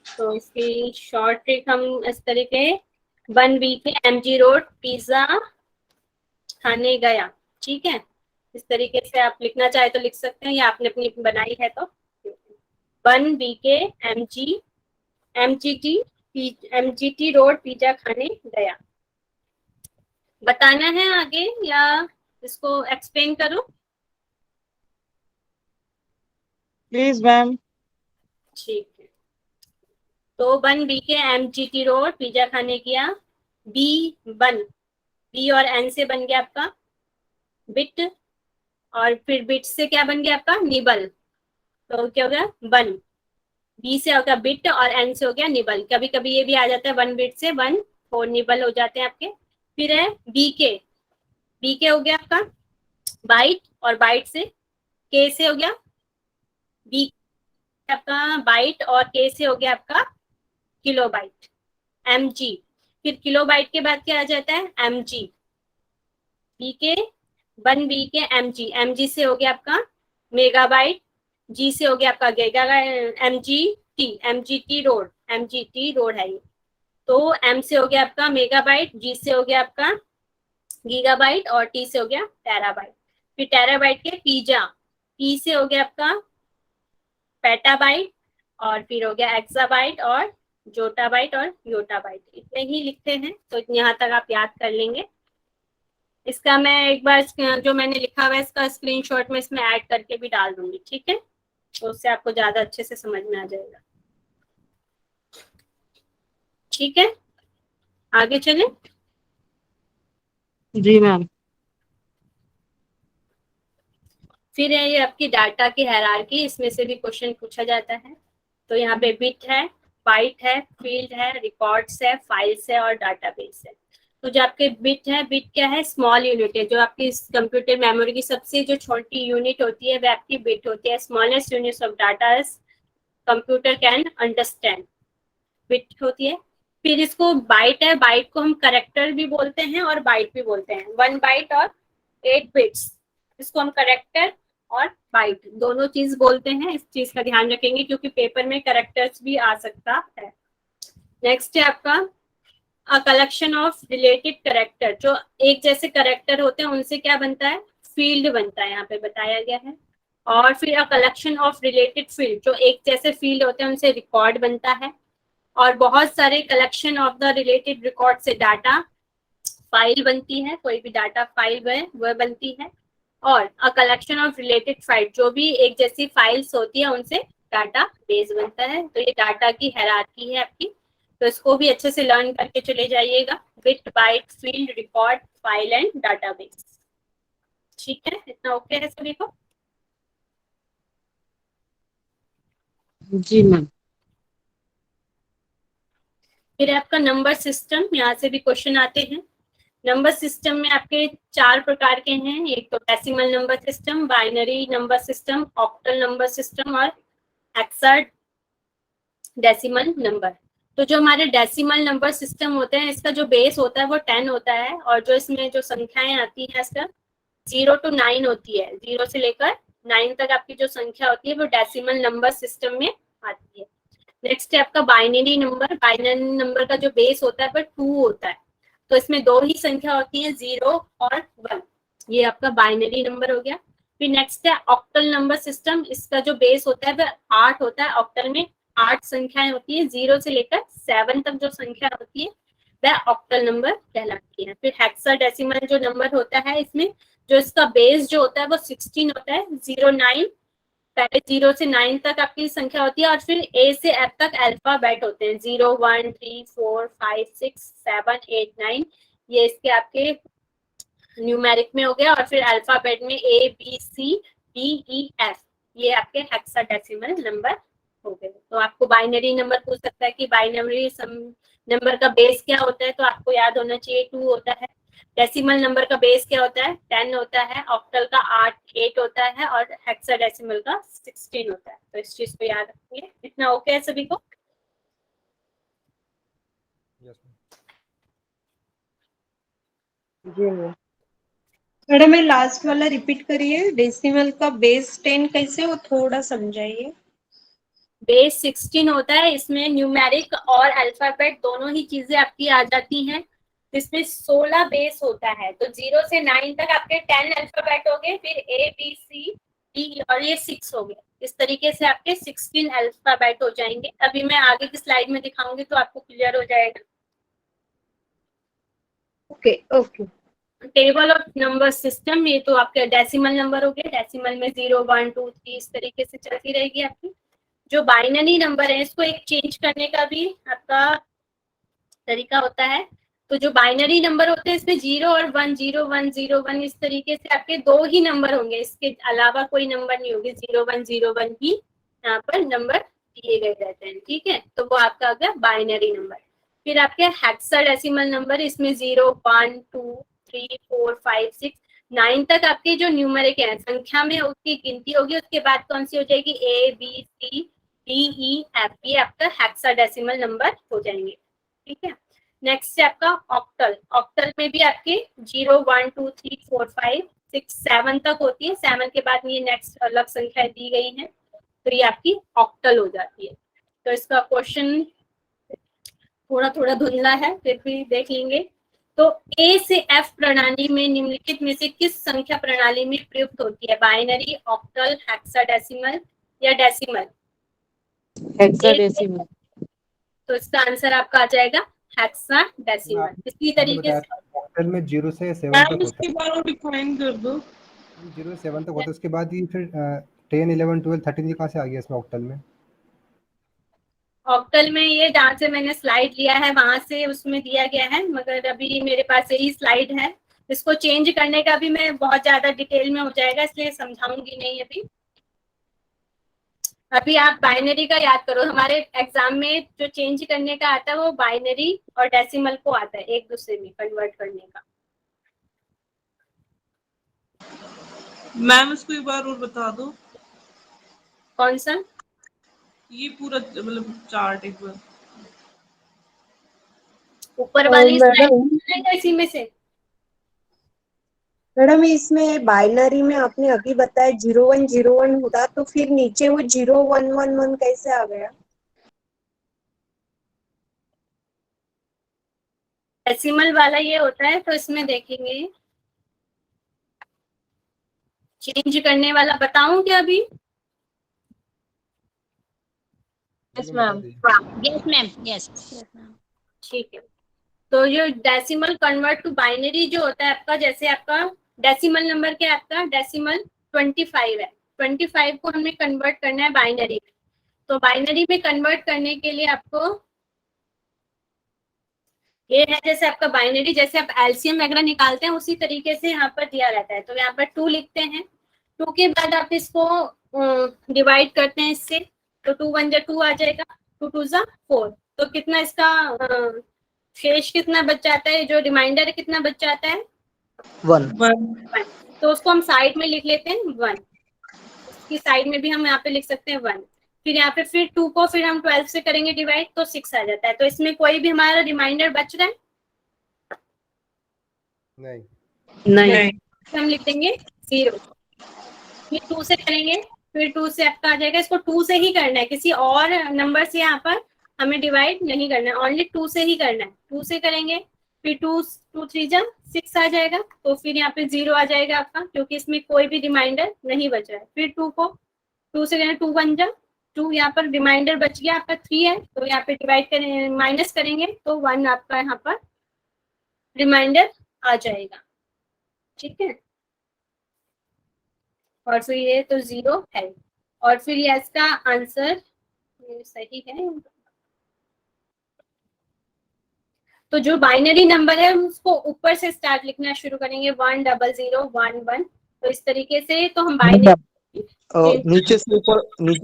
तो इसकी शॉर्ट ट्रिक हम इस तरीके 1 वीक MG रोड पिज्जा खाने गया, ठीक है। इस तरीके से आप लिखना चाहे तो लिख सकते हैं या आपने अपनी बनाई है तो 1 वीके MGT रोड पिज्जा खाने गया। बताना है आगे या इसको एक्सप्लेन करूं? Please ma'am. ठीक है, तो 1 वीके MGT रोड पिज्जा खाने गया। बी और एन से बन गया आपका बिट और फिर बिट से क्या बन गया आपका निबल। तो क्या हो गया 1, बी से हो गया बिट और एन से हो गया निबल। कभी कभी ये भी आ जाता है 1 बिट से 1 4 निबल हो जाते हैं आपके। फिर है बी के हो गया आपका बाइट और बाइट से के से हो गया बी आपका बाइट और के से हो गया आपका किलोबाइट MG। फिर किलोबाइट के बाद क्या आ जाता है MG। बी के 1 बी के MG से हो गया आपका मेगाबाइट। जी से हो गया आपका गीगा MGT रोड है ये। तो M से हो गया आपका मेगाबाइट, G से हो गया आपका गीगाबाइट और T से हो गया टेराबाइट। फिर टेराबाइट के पिज्जा, P से हो गया आपका पेटाबाइट और फिर हो गया एक्साबाइट और जोटाबाइट और योटाबाइट। इतने ही लिखते हैं, तो यहाँ तक आप याद कर लेंगे। इसका मैं एक बार जो मैंने लिखा हुआ है इसका स्क्रीनशॉट में इसमें ऐड करके भी डाल दूंगी, ठीक है, तो उससे आपको ज्यादा अच्छे से समझ में आ जाएगा। ठीक है, आगे चलें। जी मैम। फिर है ये आपकी डाटा की हायरार्की, इसमें से भी क्वेश्चन पूछा जाता है। तो यहाँ पे बिट है, बाइट है, फील्ड है, रिकॉर्ड्स है, फाइल्स है और डाटाबेस है। तो जो आपके बिट है, बिट क्या है स्मॉल यूनिट है। जो आपकी कंप्यूटर मेमोरी की सबसे जो छोटी यूनिट होती है वह आपकी बिट होती है। Smallest units of data computer can understand, bit होती है। फिर इसको बाइट है, बाइट को हम करेक्टर भी बोलते हैं और बाइट भी बोलते हैं। 1 बाइट और 8 बिट्स, इसको हम करेक्टर और बाइट दोनों चीज बोलते हैं। इस चीज का ध्यान रखेंगे क्योंकि पेपर में करेक्टर्स भी आ सकता है। नेक्स्ट है आपका a collection of related character. जो एक जैसे करेक्टर होते हैं उनसे क्या बनता है फील्ड बनता है, यहाँ पे बताया गया है। और फिर a collection of related field, जो एक जैसे फील्ड होते हैं उनसे रिकॉर्ड बनता है। और बहुत सारे collection of the related record से डाटा फाइल बनती है, कोई भी डाटा फाइल वह बनती है। और a collection of related file, जो भी एक जैसी फाइल्स होती है उनसे डाटा बेस बनता है। तो ये डाटा की हायरार्की है आपकी, तो इसको भी अच्छे से लर्न करके चले जाइएगा। Bit, byte, field, record, file and database. ठीक है, इतना ओके है सभी को? जी मैम। फिर आपका नंबर सिस्टम, यहाँ से भी क्वेश्चन आते हैं। नंबर सिस्टम में आपके 4 प्रकार के हैं, एक तो decimal number system, binary number system, octal number system और हेक्साडेसिमल नंबर। तो जो हमारे डेसिमल नंबर सिस्टम होते हैं, इसका जो बेस होता है वो 10 होता है, और जो इसमें जो संख्याएं आती हैं इसका 0 to 9 होती है। 0 से लेकर 9 तक आपकी जो संख्या होती है वो डेसिमल नंबर सिस्टम में आती है। नेक्स्ट है आपका बाइनरी नंबर। बाइनरी नंबर का जो बेस होता है वो 2 होता है, तो इसमें 2 ही संख्या होती है, 0 और 1। ये आपका बाइनरी नंबर हो गया। फिर नेक्स्ट है ऑक्टल नंबर सिस्टम। इसका जो बेस होता है वह 8 होता है। ऑक्टल में 8 संख्याएं होती है, 0 से लेकर 7 तक जो संख्या होती है वह ऑक्टल नंबर कहलाती है। फिर हेक्साडेसिमल जो नंबर होता है, इसमें जो इसका बेस जो होता है वो 16 होता है। 0 9 पहले 0 से 9 तक आपकी संख्या होती है, और फिर ए से एफ तक अल्फाबेट होते हैं। 0 1 3 4 5 6 7 8 9, ये इसके आपके न्यूमेरिक में हो गया। और फिर अल्फाबेट में A B C D E F, ये आपके हेक्साडेसिमल नंबर हो गए। तो आपको बाइनरी नंबर पूछ सकता है कि बाइनरी नंबर का बेस क्या होता है, तो आपको याद होना चाहिए 2 होता है। डेसिमल नंबर का बेस क्या होता है, 10 होता है। ऑक्टल का 8 होता है, और हेक्साडेसिमल का 16 होता है। तो इस चीज को याद रखिए। इतना ओके है सभी को? जी मैम। मैडम ये लास्ट वाला रिपीट करिए, डेसिमल का बेस 10 कैसे, वो थोड़ा समझाइए। बेस 16 होता है, इसमें न्यूमेरिक और अल्फाबेट दोनों ही चीजें आपकी आ जाती हैं। इसमें 16 बेस होता है, तो 0 से 9 तक आपके 10 अल्फाबेट हो गए, फिर ए बी सी डी और ये 6 हो गए। इस तरीके से आपके 16 अल्फाबेट हो जाएंगे। अभी मैं आगे की स्लाइड में दिखाऊंगी तो आपको क्लियर हो जाएगा। Okay okay. Table of number system, ये तो आपके डेसिमल नंबर हो गए। डेसिमल में 0 1 2 3 इस तरीके से चलती रहेगी आपकी। जो बाइनरी नंबर है, इसको एक चेंज करने का भी आपका तरीका होता है। तो जो बाइनरी नंबर होते हैं, इसमें 0 और 1 0 1 0 1 इस तरीके से आपके 2 ही नंबर होंगे, इसके अलावा कोई नंबर नहीं होंगे। 0 1 0 1 ही यहाँ पर नंबर दिए गए रहते हैं। ठीक है, तो वो आपका आ गया बाइनरी नंबर। फिर आपके हेक्साडेसिमल नंबर, इसमें 0 1 2 3 4 5 6 9 तक आपके जो न्यूमेरिक है, संख्या में उसकी गिनती होगी, उसके बाद कौन सी हो जाएगी, A B C D E F, ये आपका हेक्साडेसिमल नंबर हो जाएंगे। ठीक है, नेक्स्ट है आपका ऑक्टल। ऑक्टल में भी आपके 0 1 2 3 4 5 6 7 तक होती है। 7 के बाद ये नेक्स्ट अलग संख्या दी गई है, तो ये आपकी ऑक्टल हो जाती है। तो इसका क्वेश्चन थोड़ा थोड़ा धुंधला है, फिर भी देख लेंगे। तो ए से एफ प्रणाली में निम्नलिखित में से किस संख्या प्रणाली में प्रयुक्त होती है, बाइनरी, ऑक्टल, हेक्साडेसिमल या डेसिमल? हेक्साडेसिमल। तो इसका आंसर आपका आ जाएगा हेक्साडेसिमल। इसी तरीके से ऑक्टल में 0 से 7 मैम तक होता इसके बारे में डिफाइन कर दो। है। 0 से 7 तक होता है, उसके बाद ये फिर 10 11 12 13 ये कहाँ से आ गया इसमें ऑक्टल में? ऑक्टल में ये जहाँ से मैंने स्लाइड लिया है वहां से उसमें दिया गया है, मगर अभी मेरे पास यही स्लाइड है। इसको चेंज करने का भी मैं बहुत ज्यादा डिटेल में हो जाएगा, इसलिए समझाऊंगी नहीं अभी। अभी आप बाइनरी का याद करो, हमारे एग्जाम में जो चेंज करने का आता है वो बाइनरी और डेसिमल को आता है, एक दूसरे में कन्वर्ट करने का। मैम इसको एक बार और बता दो। कौन सा? ये पूरा मतलब चार्ट एक बार ऊपर वाली स्लाइड इसी में से। मैडम इसमें बाइनरी में आपने अभी बताया 0 1 0 1 होता, तो फिर नीचे वो 0 1 1 1 कैसे आ गया? डेसिमल वाला ये होता है, तो इसमें देखेंगे चेंज करने वाला। बताऊं क्या अभी? Yes ma'am. Yes ma'am, yes. ठीक है, तो जो डेसिमल कन्वर्ट टू बाइनरी जो होता है आपका, जैसे आपका डेसिमल नंबर क्या है आपका, डेसिमल 25 है। 25 को हमें कन्वर्ट करना है बाइनरी में। तो बाइनरी में कन्वर्ट करने के लिए आपको ये है, जैसे आपका बाइनरी, जैसे आप एलसीएम वगैरह निकालते हैं उसी तरीके से यहाँ पर दिया रहता है। तो यहाँ पर 2 लिखते हैं, 2 के बाद आप इसको डिवाइड करते हैं इससे, तो 2 1 जा 2 आ जाएगा, 2 2 जा 4। तो कितना इसका शेष कितना बच जाता है, जो रिमाइंडर कितना बच जाता है 1। तो उसको हम साइड में लिख लेते हैं 1, उसकी साइड में भी हम यहाँ पे लिख सकते हैं 1। फिर यहाँ पे फिर 2 को फिर हम 12 से करेंगे डिवाइड तो 6 आ जाता है। तो इसमें कोई भी हमारा रिमाइंडर बच रहा है नहीं। तो हम लिख देंगे 0। फिर 2 से करेंगे, फिर 2 से आपका आ जाएगा, इसको 2 से ही करना है, किसी और नंबर से यहाँ पर हमें डिवाइड नहीं करना है, ओनली 2 से ही करना है। 2 से करेंगे, फिर 2 3 जा 6 आ जाएगा, तो फिर यहाँ पे 0 आ जाएगा आपका, क्योंकि इसमें कोई भी रिमाइंडर नहीं बचा है। फिर 2 को 2 से करेंगे, 2 1 जा 2, यहाँ पर रिमाइंडर बच गया आपका 3 है, तो यहाँ पे डिवाइड करें माइनस करेंगे तो 1 आपका यहाँ पर रिमाइंडर आ जाएगा। ठीक है, और फिर ये तो 0 है, और फिर ये इसका आंसर सही है। तो जो बाइनरी नंबर है उसको ऊपर से स्टार्ट लिखना शुरू करेंगे, 1 0 0 1 1। तो इस तरीके से तो हम बाइनरी नीचे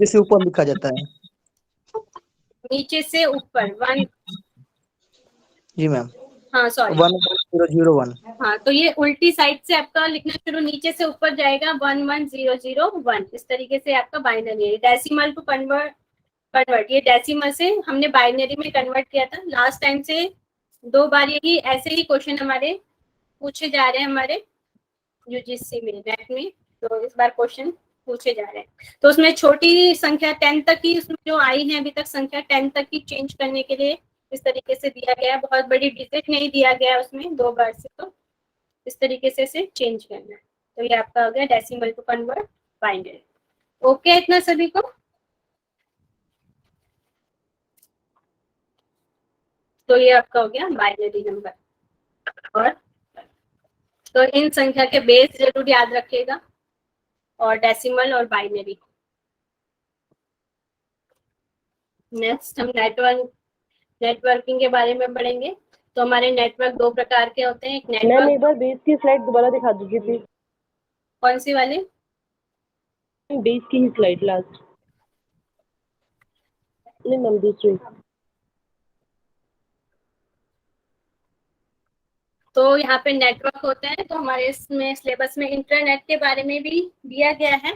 से ऊपर लिखा जाता है। नीचे से ऊपर 1, जी मैम। हाँ सॉरी 1 0 0 1। हाँ, तो ये उल्टी साइड से आपका लिखना शुरू, नीचे से ऊपर जाएगा 1 1 0 0 1। इस तरीके से आपका बाइनरी है। डेसिमल टू कन्वर्ट, ये डेसिमल से हमने बाइनरी में कन्वर्ट किया था लास्ट टाइम से 2 बार। यही ऐसे ही क्वेश्चन हमारे पूछे जा रहे हैं हमारे यूजीसी में, नेट में। तो इस बार क्वेश्चन पूछे जा रहे हैं। तो उसमें छोटी संख्या 10 तक की, उसमें जो आई है अभी तक संख्या 10 तक की चेंज करने के लिए इस तरीके से दिया गया है। बहुत बड़ी डिजिट नहीं दिया गया उसमें 2 बार से, तो इस तरीके से इसे चेंज करना है। तो ये आपका हो गया decimal to convert binary. Okay, इतना सभी को। तो ये आपका हो गया बाइनरी नंबर। और तो इन संख्या के बेस जरूर याद रखिएगा, और डेसिमल और बाइनरी। नेक्स्ट हम नेटवर्किंग के बारे में पढ़ेंगे। तो हमारे नेटवर्क 2 प्रकार के होते हैं। एक नेटवर्क, एक बार बेस की स्लाइड दोबारा दिखा दीजिए प्लीज। कौन सी वाले? बेस की ही स्लाइड लास्ट। नहीं मैम, दूसरी। तो यहाँ पे नेटवर्क होते हैं। तो हमारे इसमें सिलेबस में इंटरनेट के बारे में भी दिया गया है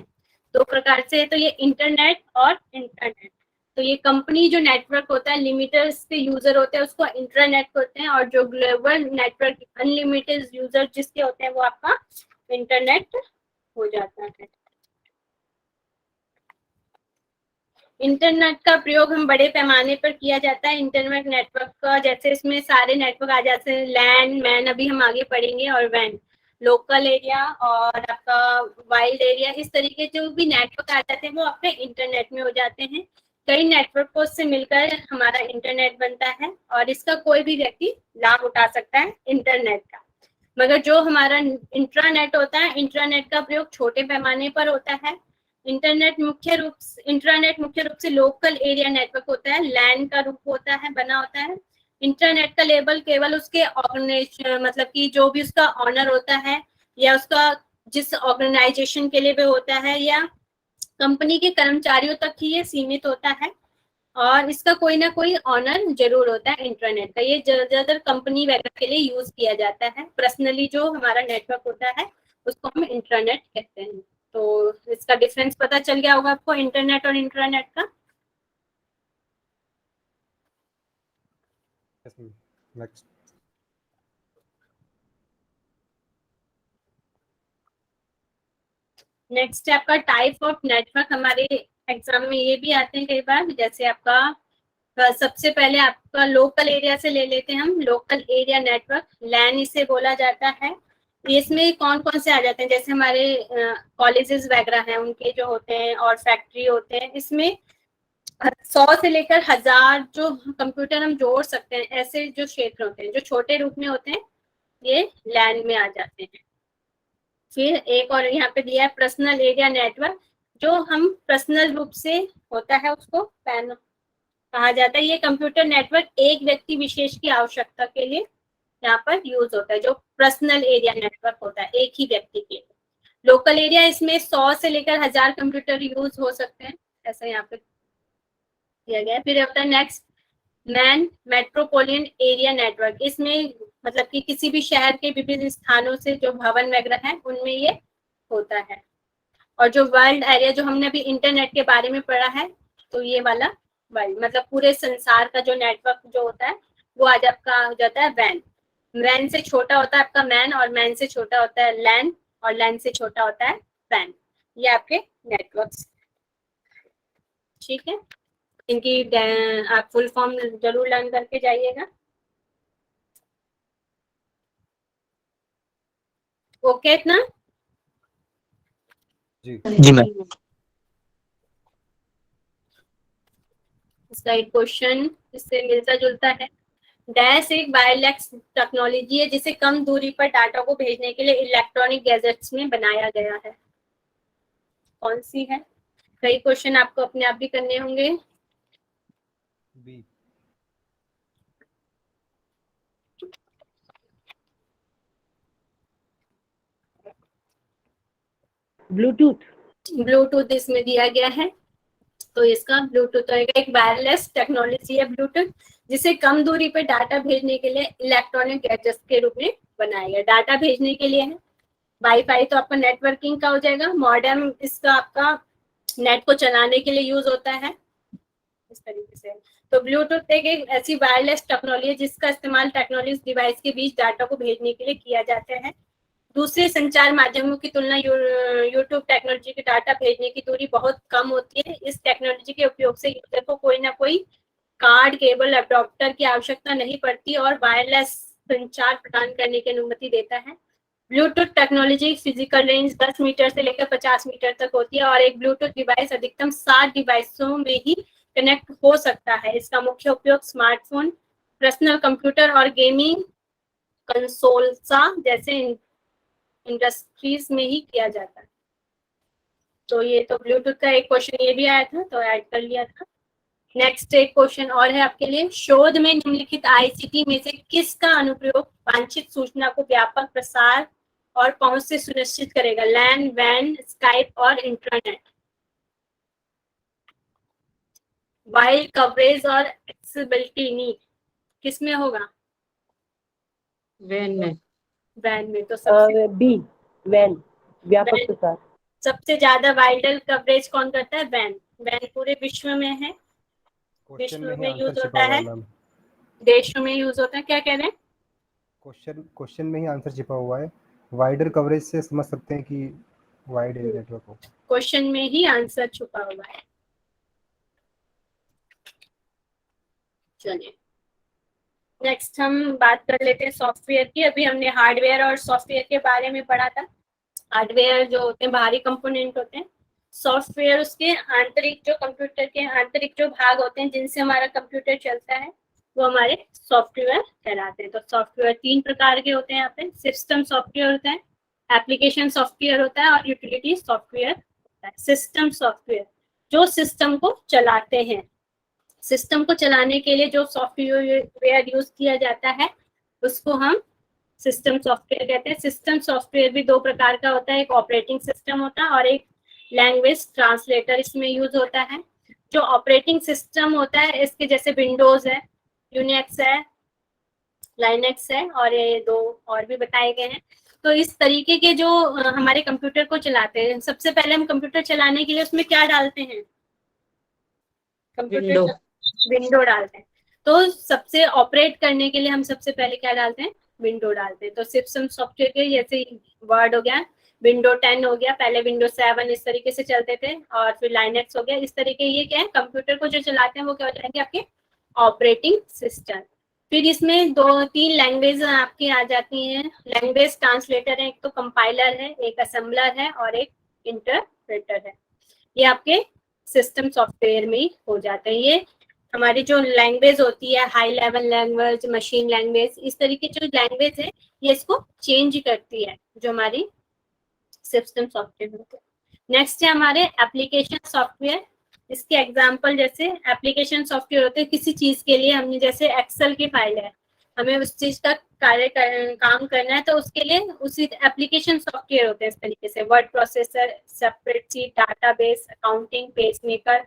2 प्रकार से। तो ये इंटरनेट और इंटरनेट। तो ये कंपनी जो नेटवर्क होता है, लिमिटेड के यूजर होते हैं, उसको इंटरनेट होते हैं। और जो ग्लोबल नेटवर्क अनलिमिटेड यूजर जिसके होते हैं वो आपका इंटरनेट हो जाता है। इंटरनेट का प्रयोग हम बड़े पैमाने पर किया जाता है। इंटरनेट नेटवर्क का, जैसे इसमें सारे नेटवर्क आ जाते हैं, लैन मैन अभी हम आगे पढ़ेंगे, और वैन लोकल एरिया और आपका वाइल्ड एरिया। इस तरीके जो भी नेटवर्क आ जाते हैं वो अपने इंटरनेट में हो जाते हैं। कई नेटवर्कों से मिलकर हमारा इंटरनेट बनता है, और इसका कोई भी व्यक्ति लाभ उठा सकता है इंटरनेट का। मगर जो हमारा इंट्रानेट होता है, इंट्रानेट का प्रयोग छोटे पैमाने पर होता है। इंटरनेट मुख्य रूप से लोकल एरिया नेटवर्क होता है, लैन का रूप होता है, बना होता है। इंटरनेट का लेबल केवल उसके ऑर्गेनाइजेशन, मतलब कि जो भी उसका ऑनर होता है, या उसका जिस ऑर्गेनाइजेशन के लिए भी होता है, या कंपनी के कर्मचारियों तक ही ये सीमित होता है। और इसका कोई ना कोई ऑनर जरूर होता है इंटरनेट का। ये ज्यादातर कंपनी वगैरह के लिए यूज किया जाता है। पर्सनली जो हमारा नेटवर्क होता है उसको हम इंटरनेट कहते हैं। तो इसका डिफरेंस पता चल गया होगा आपको इंटरनेट और इंट्रानेट का। नेक्स्ट नेक्स्ट है आपका टाइप ऑफ नेटवर्क। हमारे एग्जाम में ये भी आते हैं कई बार। जैसे आपका सबसे पहले आपका लोकल एरिया से ले लेते हैं हम। लोकल एरिया नेटवर्क, लैन इसे बोला जाता है। इसमें कौन कौन से आ जाते हैं, जैसे हमारे कॉलेजेस वगैरह हैं उनके जो होते हैं, और फैक्ट्री होते हैं। इसमें 100 से लेकर 1000 जो कंप्यूटर हम जोड़ सकते हैं, ऐसे जो क्षेत्र होते हैं जो छोटे रूप में होते हैं, ये लैन में आ जाते हैं। फिर एक और यहाँ पे दिया है पर्सनल एरिया नेटवर्क, जो हम पर्सनल रूप से होता है उसको पैन कहा जाता है। ये कंप्यूटर नेटवर्क एक व्यक्ति विशेष की आवश्यकता के लिए यहाँ पर यूज होता है, जो पर्सनल एरिया नेटवर्क होता है एक ही व्यक्ति के लिए। लोकल एरिया, इसमें 100 से लेकर 1000 कंप्यूटर यूज हो सकते हैं, ऐसा यहाँ पे दिया गया है। फिर होता है next man metropolitan area network, इसमें मतलब कि किसी भी शहर के विभिन्न स्थानों से जो भवन वगैरह है उनमें ये होता है। और जो वर्ल्ड एरिया, जो हमने अभी इंटरनेट के बारे में पढ़ा है, तो ये वाला वर्ल्ड मतलब पूरे संसार का जो नेटवर्क जो होता है वो आज आपका हो जाता है वैन। वैन से छोटा होता है आपका मैन, और मैन से छोटा होता है लैन, और लैन से छोटा होता है वैन। ये आपके नेटवर्क्स, ठीक है। इनकी आप फुल फॉर्म जरूर लर्न करके जाइएगा। ओके इतना? जी मैम। इसका एक क्वेश्चन इससे मिलता जुलता है। डैश एक वायरलेस टेक्नोलॉजी है जिसे कम दूरी पर डाटा को भेजने के लिए इलेक्ट्रॉनिक गैजेट्स में बनाया गया है। कौन सी है? कई क्वेश्चन आपको अपने आप भी करने होंगे। बी। ब्लूटूथ इसमें दिया गया है, तो इसका ब्लूटूथ होगा एक वायरलेस टेक्नोलॉजी है ब्लूटूथ, जिसे कम दूरी पर डाटा भेजने के लिए इलेक्ट्रॉनिक गैजेट्स के रूप में बनाया गया। डाटा भेजने के लिए है। वाईफाई तो आपका नेटवर्किंग का हो जाएगा। मॉडेम इसका आपका नेट को चलाने के लिए यूज होता है इस तरीके से। तो ब्लूटूथ एक ऐसी वायरलेस टेक्नोलॉजी है जिसका इस्तेमाल टेक्नोलॉजी डिवाइस के बीच डाटा को भेजने के लिए किया जाता है। दूसरे संचार माध्यमों की तुलना यूट्यूब टेक्नोलॉजी के डाटा भेजने की दूरी बहुत कम होती है। इस टेक्नोलॉजी के उपयोग से यूजर को कोई ना कोई कार्ड, केबल, अडॉप्टर की आवश्यकता नहीं पड़ती और वायरलेस संचार प्रदान करने की अनुमति देता है। Bluetooth technology physical range 10 metre से लेकर 50 मीटर तक होती है और एक ब्लूटूथ डिवाइस अधिकतम 7 डिवाइसों में ही कनेक्ट हो सकता है। इसका मुख्य उपयोग स्मार्टफोन, पर्सनल कंप्यूटर और गेमिंग कंसोल्सा जैसे इंडस्ट्रीज में ही किया जाता है। तो ये तो ब्लूटूथ का एक क्वेश्चन ये भी आया था, तो ऐड कर लिया था। नेक्स्ट एक क्वेश्चन और है आपके लिए। शोध में निम्नलिखित आईसीटी में से किसका अनुप्रयोग वांछित सूचना को व्यापक प्रसार और पहुंच से सुनिश्चित करेगा? लैन, वैन, स्काइप और इंटरनेट। वाइड कवरेज और एक्सेसिबिलिटी नीड किस में होगा? वैन में। वैन में। तो सबसे बी वैन, व्यापक प्रसार। सबसे ज्यादा वाइडल कवरेज कौन करता है? वैन। वैन पूरे विश्व में है, विश्व में यूज होता है, देशों में यूज होता है। क्या कह रहे हैं? क्वेश्चन में ही आंसर छिपा हुआ है। वाइडर कवरेज से समझ सकते हैं कि वाइड एरिया नेटवर्क हो। क्वेश्चन में ही आंसर छुपा हुआ है। चलिए नेक्स्ट हम बात कर लेते हैं सॉफ्टवेयर की। अभी हमने हार्डवेयर और सॉफ्टवेयर के बारे में पढ़ा था। हार्डवेयर जो होते हैं बाहरी कंपोनेंट होते हैं, सॉफ्टवेयर उसके आंतरिक जो कंप्यूटर के आंतरिक जो भाग होते हैं जिनसे हमारा कंप्यूटर चलता है, वो हमारे सॉफ्टवेयर कहलाते हैं। तो सॉफ्टवेयर 3 प्रकार के होते हैं यहाँ पे। सिस्टम सॉफ्टवेयर होता है, एप्लीकेशन सॉफ्टवेयर होता है और यूटिलिटी सॉफ्टवेयर होता है। सिस्टम सॉफ्टवेयर जो सिस्टम को चलाते हैं। सिस्टम को चलाने के लिए जो सॉफ्टवेयर यूज किया जाता है उसको हम सिस्टम सॉफ्टवेयर कहते हैं। सिस्टम सॉफ्टवेयर भी 2 प्रकार का होता है, एक ऑपरेटिंग सिस्टम होता है और एक लैंग्वेज ट्रांसलेटर इसमें यूज होता है। जो ऑपरेटिंग सिस्टम होता है इसके जैसे विंडोज है, यूनिक्स है, लाइनेक्स है और ये 2 और भी बताए गए हैं। तो इस तरीके के जो हमारे कंप्यूटर को चलाते हैं, सबसे पहले हम कंप्यूटर चलाने के लिए उसमें क्या डालते हैं? कंप्यूटर विंडो डालते हैं। तो सबसे ऑपरेट करने के लिए हम सबसे पहले क्या डालते हैं? विंडो डालते हैं। तो सिस्टम सॉफ्टवेयर के जैसे वर्ड हो गया, विंडो 10 हो गया, पहले विंडो 7 इस तरीके से चलते थे और फिर लाइनेक्स हो गया। इस तरीके ये क्या है, कंप्यूटर को जो चलाते हैं वो क्या हो जाएंगे? आपके ऑपरेटिंग सिस्टम। फिर इसमें 2-3 लैंग्वेज आपकी आ जाती हैं। लैंग्वेज ट्रांसलेटर है, एक तो कंपाइलर है, एक असेंबलर है और एक इंटरप्रेटर है। ये आपके सिस्टम सॉफ्टवेयर में हो जाते हैं। ये हमारी जो लैंग्वेज होती है, high level language, machine language, इस तरीके जो लैंग्वेज है ये इसको चेंज करती है। जो हमारी सिस्टम सॉफ्टवेयर होते हैं। नेक्स्ट है हमारे एप्लीकेशन सॉफ्टवेयर। इसके एग्जांपल जैसे एप्लीकेशन सॉफ्टवेयर होते हैं किसी चीज के लिए, हमने जैसे एक्सेल की फाइल है, हमें उस चीज का काम करना है तो उसके लिए उसी एप्लीकेशन सॉफ्टवेयर होते हैं इस तरीके से, word processor, spreadsheet, database, accounting, page maker,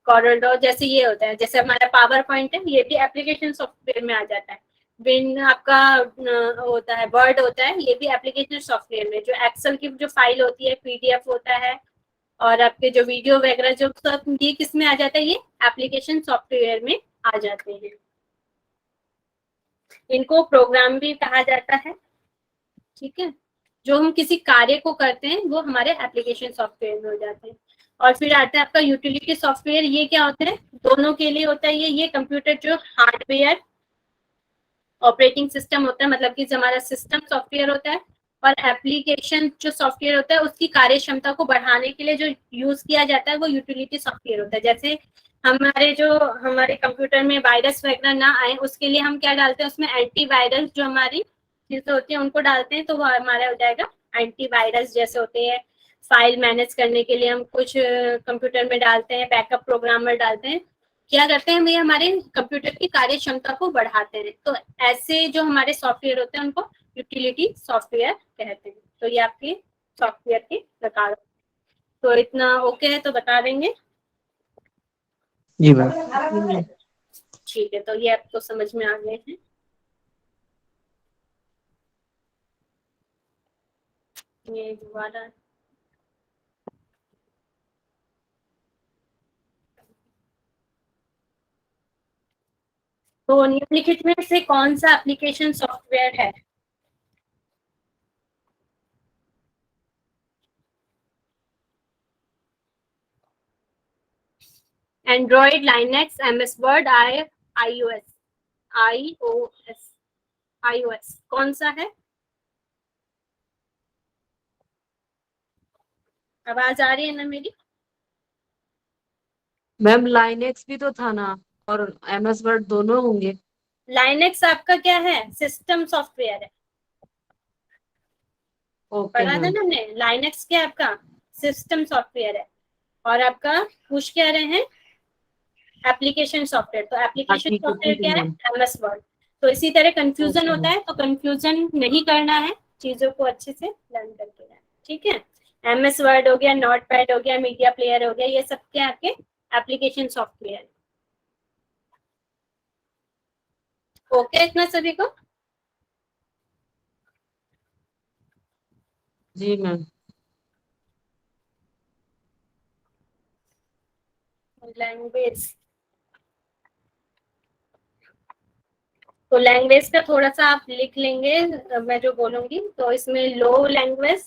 corridor, जैसे ये होता है। जैसे हमारा पावर पॉइंट है, ये भी एप्लीकेशन सॉफ्टवेयर में आ जाता है। विन आपका होता है, वर्ड होता है, ये भी एप्लीकेशन सॉफ्टवेयर में। जो एक्सेल की जो फाइल होती है, पीडीएफ होता है, और आपके जो वीडियो वगैरह जो सब, ये किस में आ जाता है, ये एप्लीकेशन सॉफ्टवेयर में आ जाते हैं। इनको प्रोग्राम भी कहा जाता है, ठीक है। जो हम किसी कार्य को करते हैं वो हमारे एप्लीकेशन सॉफ्टवेयर में हो जाते हैं। और फिर आता है आपका यूटिलिटी सॉफ्टवेयर। ये क्या होता है, दोनों के लिए होता है। ये कंप्यूटर जो हार्डवेयर ऑपरेटिंग सिस्टम होता है, मतलब कि हमारा सिस्टम सॉफ्टवेयर होता है, और एप्लीकेशन जो सॉफ्टवेयर होता है उसकी कार्य क्षमता को बढ़ाने के लिए जो यूज किया जाता है वो यूटिलिटी सॉफ्टवेयर होता है। जैसे हमारे कंप्यूटर में वायरस वगैरह ना आए उसके लिए हम क्या डालते हैं, उसमें एंटीवायरस जो हमारी चीजें होती हैं उनको डालते हैं, तो वो हमारा हो जाएगा एंटीवायरस। जैसे होते हैं फाइल मैनेज करने के लिए हम कुछ कंप्यूटर में डालते हैं, बैकअप प्रोग्रामर डालते हैं, क्या करते हैं, ये हमारे कंप्यूटर की कार्य क्षमता को बढ़ाते हैं। तो ऐसे जो हमारे सॉफ्टवेयर होते हैं उनको यूटिलिटी सॉफ्टवेयर कहते हैं। तो ये आपके सॉफ्टवेयर के प्रकार। तो इतना ओके है तो बता देंगे। जी मैम। ठीक है, तो ये आपको समझ में आ गए हैं। ये दोबारा तो निम्नलिखित में से कौन सा एप्लीकेशन सॉफ्टवेयर है? Android, Linux, MS word, iOS कौन सा है? आवाज आ रही है ना मेरी? मैम लाइनेक्स भी तो था ना, और एमएस वर्ड दोनों होंगे। लाइनेक्स आपका क्या है, सिस्टम सॉफ्टवेयर है। ओके पढ़ा था मैम। ना हमने, लाइनेक्स क्या आपका सिस्टम सॉफ्टवेयर है, और आपका पूछ क्या रहे हैं, एप्लीकेशन सॉफ्टवेयर। तो एप्लीकेशन सॉफ्टवेयर क्या है, एमएस वर्ड। तो इसी तरह कंफ्यूजन Okay. होता है, तो कंफ्यूजन नहीं करना है, चीजों को अच्छे से लर्न करके जाना, ठीक है। एमएस वर्ड हो गया, नोटपैड हो गया, मीडिया प्लेयर हो गया, ये सब क्या आपके एप्लीकेशन सॉफ्टवेयर। ओके इतना सभी को? जी मैम। लैंग्वेज, तो लैंग्वेज का थोड़ा सा आप लिख लेंगे, मैं जो बोलूंगी। तो इसमें लो लैंग्वेज,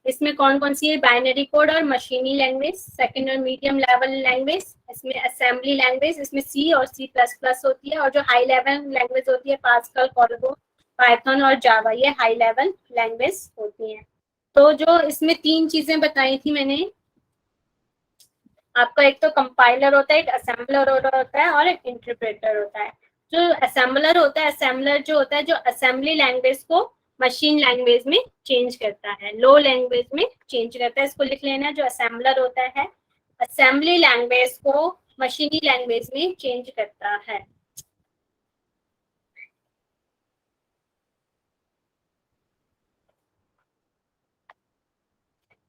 इसमें कौन कौन सी है, बाइनरी कोड और मशीनी लैंग्वेज। सेकेंड और मीडियम लेवल लैंग्वेज, इसमें असेंबली लैंग्वेज, इसमें सी और सी प्लस प्लस होती है। और जो हाई लेवल लैंग्वेज होती है, पास्कल, कोरबो, पाइथन और जावा, ये हाई लेवल लैंग्वेज होती है। तो जो इसमें तीन चीजें बताई थी मैंने आपका, एक तो कंपाइलर होता है, एक असेंबलर होता है, और एक इंटरप्रेटर होता है। जो असेंबलर होता है, असेंबलर जो होता है जो असेंबली लैंग्वेज को मशीन लैंग्वेज में चेंज करता है, लो लैंग्वेज में चेंज करता है। इसको लिख लेना, जो असेंबलर होता है असेंबली लैंग्वेज को मशीनी लैंग्वेज में चेंज करता है।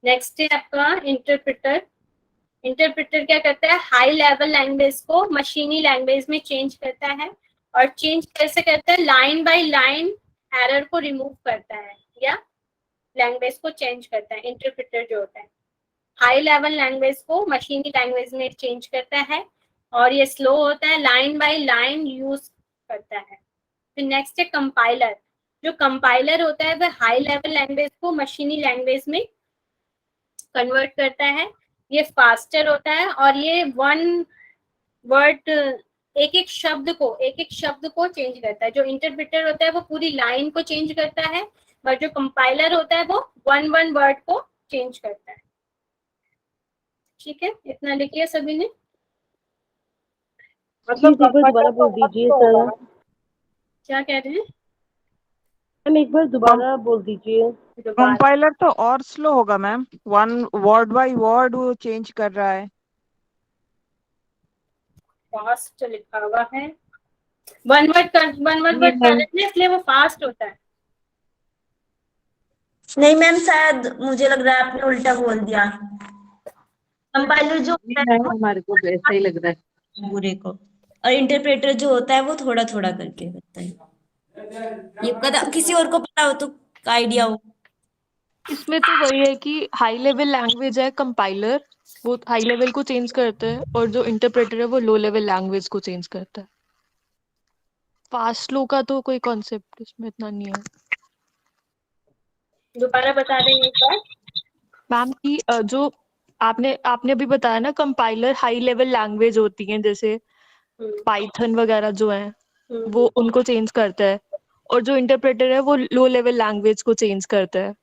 नेक्स्ट है आपका इंटरप्रेटर। इंटरप्रेटर क्या करता है, हाई लेवल लैंग्वेज को मशीनी लैंग्वेज में चेंज करता है। और चेंज कैसे करता है, लाइन बाय लाइन एरर को रिमूव करता है, या लैंग्वेज को चेंज करता है। इंटरप्रेटर जो होता है हाई लेवल लैंग्वेज को मशीनी लैंग्वेज में चेंज करता है, और ये स्लो होता है, लाइन बाय लाइन यूज करता है। फिर नेक्स्ट है कंपाइलर। जो कंपाइलर होता है वह हाई लेवल लैंग्वेज को मशीनी लैंग्वेज में कन्वर्ट करता है। ये फास्टर होता है, और ये वन वर्ड एक एक शब्द को चेंज करता है। जो इंटरप्रेटर होता है वो पूरी लाइन को चेंज करता है, और जो कंपाइलर होता है वो वन वर्ड को चेंज करता है। ठीक है, इतना लिखिए सभी ने। मतलब दोबारा बोल दीजिए सर। क्या कह रहे हैं मैम, एक बार दोबारा बोल दीजिए। जो बात कंपाइलर तो और स्लो होगा ma'am, one word by word वो चेंज कर रहा है। फास्ट लिखा हुआ है, वन वर्ड कर लेते हैं इसलिए वो फास्ट होता है। नहीं मैम, शायद मुझे लग रहा है आपने उल्टा बोल दिया। कंपाइलर जो होता है वो हमारे को वैसा ही लग रहा है पूरे को, और इंटरप्रेटर जो होता है वो थोड़ा थोड़ा करके करता है। ये पता किसी और को पता हो तो आइडिया हो। इसमें तो वही है कि हाई लेवल लैंग्वेज है कंपाइलर, वो हाई लेवल को चेंज करता है, और जो इंटरप्रेटर है वो लो लेवल लैंग्वेज को चेंज करता है। फास्ट लो का तो कोई कॉन्सेप्ट इसमें इतना नहीं है। दोबारा बता देंगे एक बार। मैम की जो आपने अभी बताया ना, कंपाइलर हाई लेवल लैंग्वेज होती हैं, जैसे पाइथन वगैरह जो है वो उनको चेंज करता है, और जो इंटरप्रेटर है वो लो लेवल लैंग्वेज को चेंज करता है।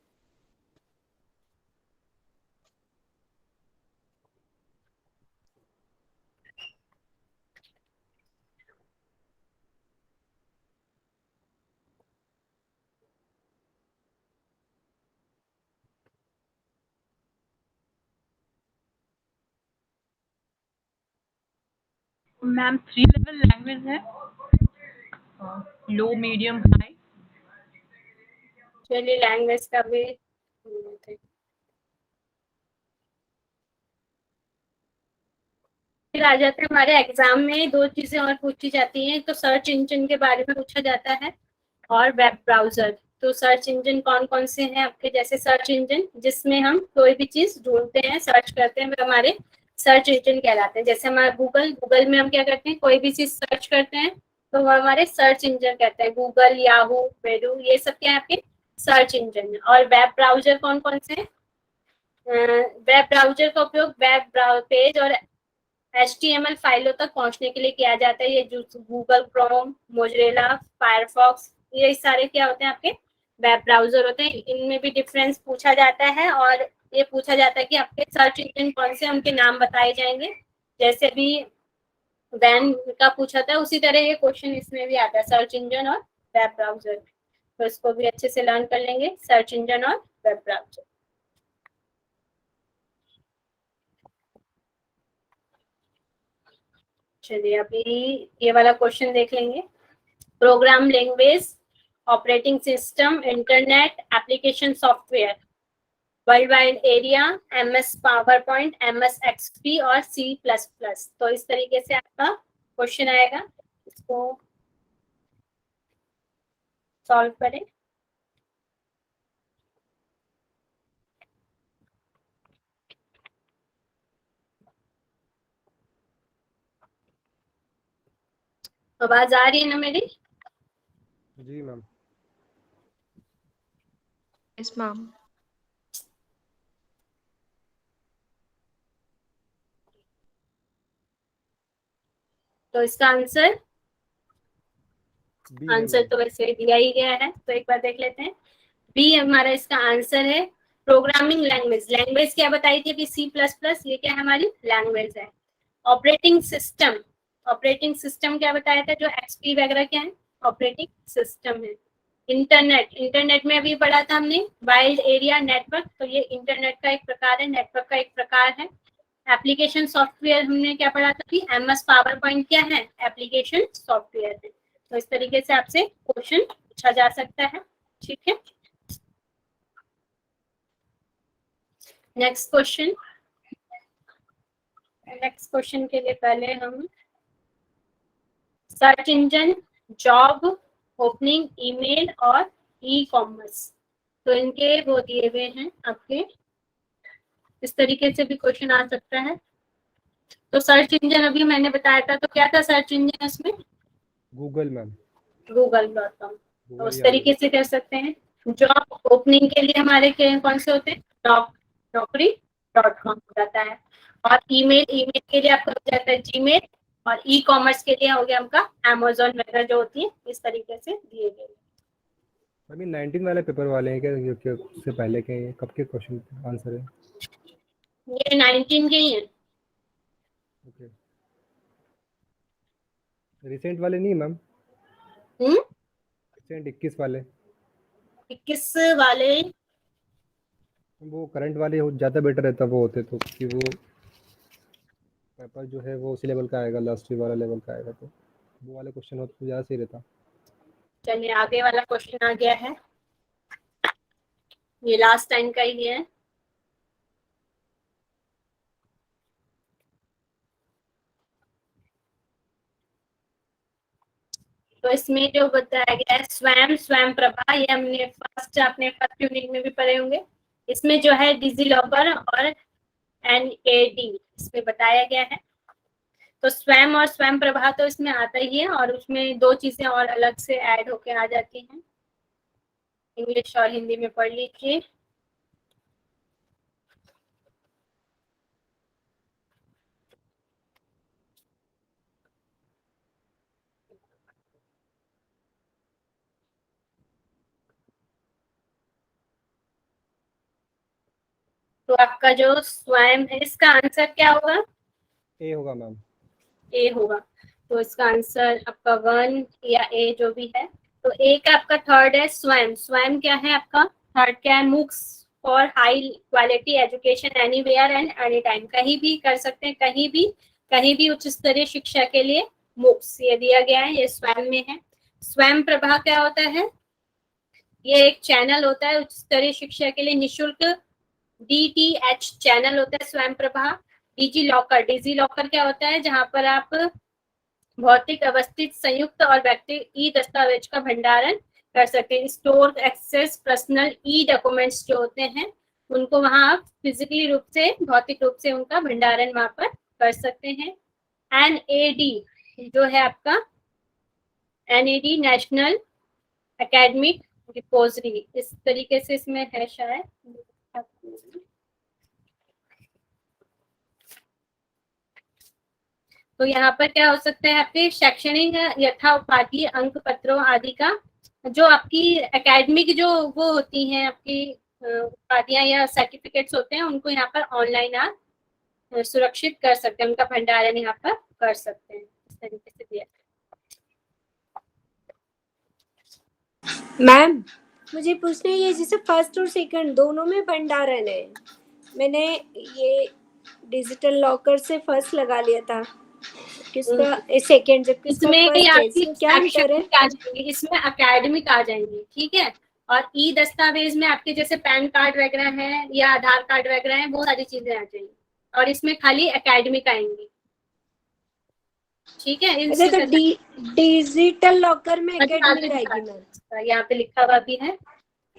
मैम 3 लेवल लैंग्वेज है, लो मीडियम हाई। चलिए लैंग्वेज का भी फिर आ जाते हैं हमारे एग्जाम में। दो चीजें और पूछी जाती हैं, तो सर्च इंजन के बारे में पूछा जाता है और वेब ब्राउजर। तो सर्च इंजन कौन कौन से हैं आपके, जैसे सर्च इंजन जिसमें हम कोई भी चीज ढूंढते हैं, सर्च करते हैं, वो हमारे सर्च इंजन कहलाते हैं। जैसे हमारा गूगल में हम क्या करते हैं, कोई भी चीज सर्च करते हैं तो वो हमारे सर्च इंजन कहते हैं, गूगल, याहू, बेडू, ये सब क्या है आपके सर्च इंजन। और वेब ब्राउजर कौन कौन से हैं? वेब ब्राउजर का उपयोग वेब पेज और HTML फाइलों तक पहुंचने के लिए किया जाता है। ये जो गूगल क्रोम, मोज़रेला, फायरफॉक्स, ये सारे क्या होते हैं आपके वेब ब्राउजर होते हैं। इनमें भी डिफरेंस पूछा जाता है, और ये पूछा जाता है कि आपके सर्च इंजन कौन से, उनके नाम बताए जाएंगे। जैसे भी वैन का पूछा था उसी तरह ये क्वेश्चन इसमें भी आता है, सर्च इंजन और वेब ब्राउजर। तो इसको भी अच्छे से लर्न कर लेंगे, सर्च इंजन और वेब ब्राउजर। चलिए अभी ये वाला क्वेश्चन देख लेंगे। Programme language, operating system, internet, application software, world wide area, MS power point, MS XP और C++। तो इस तरीके से आपका क्वेश्चन आएगा, इसको सॉल्व करें। आवाज आ रही है ना मेरी? जी मैम। Yes ma'am. तो इसका आंसर तो वैसे दिया ही गया है, तो एक बार देख लेते हैं। बी हमारा इसका आंसर है। प्रोग्रामिंग लैंग्वेज, लैंग्वेज क्या बताई थी अभी? C++, ये क्या है हमारी लैंग्वेज है। ऑपरेटिंग सिस्टम, ऑपरेटिंग सिस्टम क्या बताया था? जो XP वगैरह क्या है, ऑपरेटिंग सिस्टम है। इंटरनेट, इंटरनेट में अभी पढ़ा था हमने वाइड एरिया नेटवर्क, तो ये इंटरनेट का एक प्रकार है, नेटवर्क का एक प्रकार है। एप्लीकेशन सॉफ्टवेयर हमने क्या पढ़ा था कि MS पावर पॉइंट क्या है, एप्लीकेशन सॉफ्टवेयर है। तो इस तरीके से आपसे क्वेश्चन पूछा जा सकता है, ठीक है। नेक्स्ट क्वेश्चन, नेक्स्ट क्वेश्चन के लिए पहले हम search engine, job opening, email और ई-कॉमर्स, तो इनके वो दिए हुए हैं आपके। इस तरीके से भी क्वेश्चन आ सकता है। तो सर्च इंजन अभी मैंने बताया था, तो क्या था सर्च इंजन उसमें? Google ma'am. google.com। तो उस तरीके से कर सकते हैं। जॉब ओपनिंग के लिए हमारे कौन से होते हैं? नौकरी.com हो जाता है। और ईमेल, ईमेल के लिए आपका हो जाता है Gmail। और ई-कॉमर्स के लिए हो गया आपका Amazon वगैरह जो होती है, इस तरीके से दिए गए। अभी 19 वाले पेपर वाले हैं क्या, उससे पहले के कब के क्वेश्चन आंसर है? ये 19 के ही है। ओके, रिसेंट वाले नहीं मैम? रिसेंट 21 वाले? 21 वाले वो करंट वाले ज़्यादा बेटर रहता वो होते तो, कि वो पेपर जो है वो उसी लेवल का आएगा, लास्ट वाला लेवल का आएगा, तो वो वाले क्वेश्चन होते तो ज़्यादा सही रहता। चलिए आगे वाला क्वेश्चन आ गया है, ये लास्ट टाइम का ही है। तो इसमें जो बताया गया है स्वयं स्वयं प्रभा, ये हमने अपने फर्स्ट यूनिट में भी पढ़े होंगे। इसमें जो है डिजी लॉकर और NAD इसमें बताया गया है। तो स्वयं और स्वयं प्रभा तो इसमें आता ही है, और उसमें दो चीजें और अलग से ऐड होके आ जाती हैं, इंग्लिश और हिंदी में पढ़ लीजिए। तो आपका जो स्वयं है इसका आंसर क्या होगा? ए होगा मैम। ए होगा। तो इसका आंसर आपका 1 या ए जो भी है। तो ए का आपका थर्ड है स्वयं। स्वयं क्या है आपका? थर्ड क्या है? MOOCs for high quality education anywhere and any time. कहीं भी कर सकते हैं, कहीं भी उच्च स्तरीय शिक्षा के लिए मूक्स ये दिया गया है, ये स्वयं में है। स्वयं प्रभा क्या होता है? ये एक चैनल होता है उच्च स्तरीय शिक्षा के लिए निःशुल्क DTH चैनल होता है स्वयं प्रभा। डिजी लॉकर क्या होता है? जहां पर आप भौतिक अवस्थित संयुक्त और व्यक्तिगत ई दस्तावेज का भंडारण कर सकते हैं। स्टोर एक्सेस पर्सनल ई डॉक्यूमेंट्स जो होते हैं उनको वहां आप फिजिकली रूप से, भौतिक रूप से उनका भंडारण वहां पर कर सकते हैं। NAD जो है आपका NAD नेशनल एकेडमिक डिपोजिटरी, इस तरीके से इसमें है शायद। तो यहाँ पर क्या हो सकता है? आपके शैक्षणिक यथा उपाधि अंक पत्रों आदि का जो आपकी एकेडमिक जो वो होती हैं आपकी उपाधियां या सर्टिफिकेट्स होते हैं, उनको यहाँ पर ऑनलाइन आप सुरक्षित कर सकते हैं, उनका भंडारण यहाँ पर कर सकते हैं। इस तरीके से दिया। मैम मुझे पूछना है, ये जैसे फर्स्ट और सेकंड दोनों में भंडारण है, मैंने ये डिजिटल लॉकर से फर्स्ट लगा लिया था, किसका सेकंड, जब किसका इसमें फर्स्ट है, आपकी इसमें क्या अंतर है? आ जाएंगे, इसमें एकेडमिक आ जाएंगी, ठीक है। और ई दस्तावेज में आपके जैसे पैन कार्ड वगैरह है या आधार कार्ड वगैरह है, वो सारी चीजें आ जाएंगी, और इसमें खाली एकेडमिक आएंगी, ठीक है। अच्छा, तो डिजिटल लॉकर में एकेडमिक आएगी मैम? यहाँ पे लिखा हुआ भी है।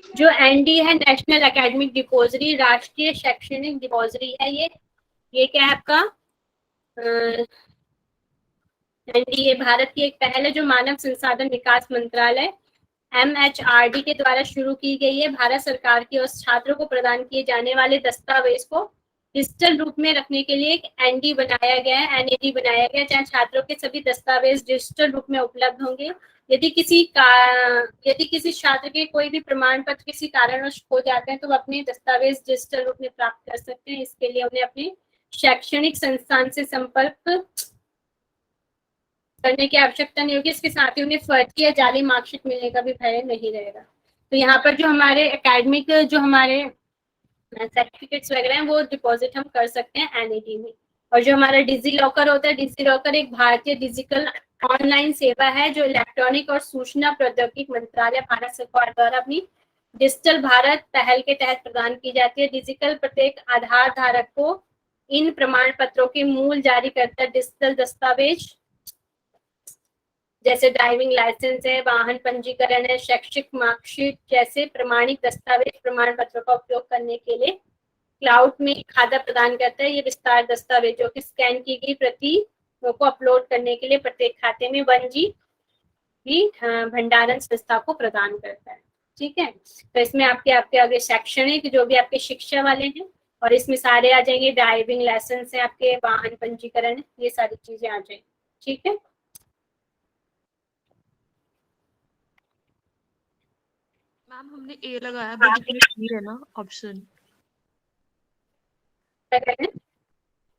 जो ND है नेशनल एकेडमिक डिपोजिटरी, राष्ट्रीय शैक्षणिक डिपोजिटरी है ये क्या है आपका? ND भारत की एक पहल है जो मानव संसाधन विकास मंत्रालय MHRD के द्वारा शुरू की गई है। भारत सरकार की ओर से छात्रों को प्रदान किए जाने वाले दस्तावेज को डिजिटल रूप में रखने के लिए एक ND बनाया गया है, NAD बनाया गया है, जहाँ छात्रों के सभी दस्तावेज डिजिटल रूप में उपलब्ध होंगे। यदि किसी छात्र के कोई भी प्रमाण पत्र किसी कारणवश खो जाते हैं तो वो अपने दस्तावेज डिजिटल रूप में प्राप्त कर सकते हैं। इसके लिए उन्हें अपने शैक्षणिक संस्थान से संपर्क करने की आवश्यकता नहीं होगी। इसके साथ ही उन्हें फर्जी या जाली मार्कशीट मिलने का भी भय नहीं रहेगा। तो यहाँ पर जो हमारे एकेडमिक जो हमारे सर्टिफिकेट्स वगैरह हैं वो डिपॉजिट हम कर सकते हैं NAD में। और जो हमारा डिजी लॉकर होता है, डिजी लॉकर एक भारतीय डिजिटल ऑनलाइन सेवा है जो इलेक्ट्रॉनिक और सूचना प्रौद्योगिकी मंत्रालय भारत सरकार द्वारा अपनी डिजिटल भारत पहल के तहत प्रदान की जाती है। डिजिटल प्रत्येक आधार धारक को इन प्रमाण पत्रों के मूल जारी करता डिजिटल दस्तावेज जैसे ड्राइविंग लाइसेंस है, वाहन पंजीकरण है, शैक्षिक मार्कशीट जैसे प्रमाणिक दस्तावेज प्रमाण पत्रों का उपयोग करने के लिए क्लाउड में खाता प्रदान करता है। ये विस्तार दस्तावेजों की स्कैन की गई प्रति को अपलोड करने के लिए प्रत्येक खाते में 1 GB भंडारण संस्था को प्रदान करता है, ठीक है। तो इसमें आपके आगे शैक्षणिक जो भी आपके शिक्षा वाले हैं, और इसमें सारे आ जाएंगे, ड्राइविंग लाइसेंस है आपके, वाहन पंजीकरण है, ये सारी चीजें आ जाएंगी, ठीक है। मैम हमने ए लगाया बट इसमें बी है ना ऑप्शन।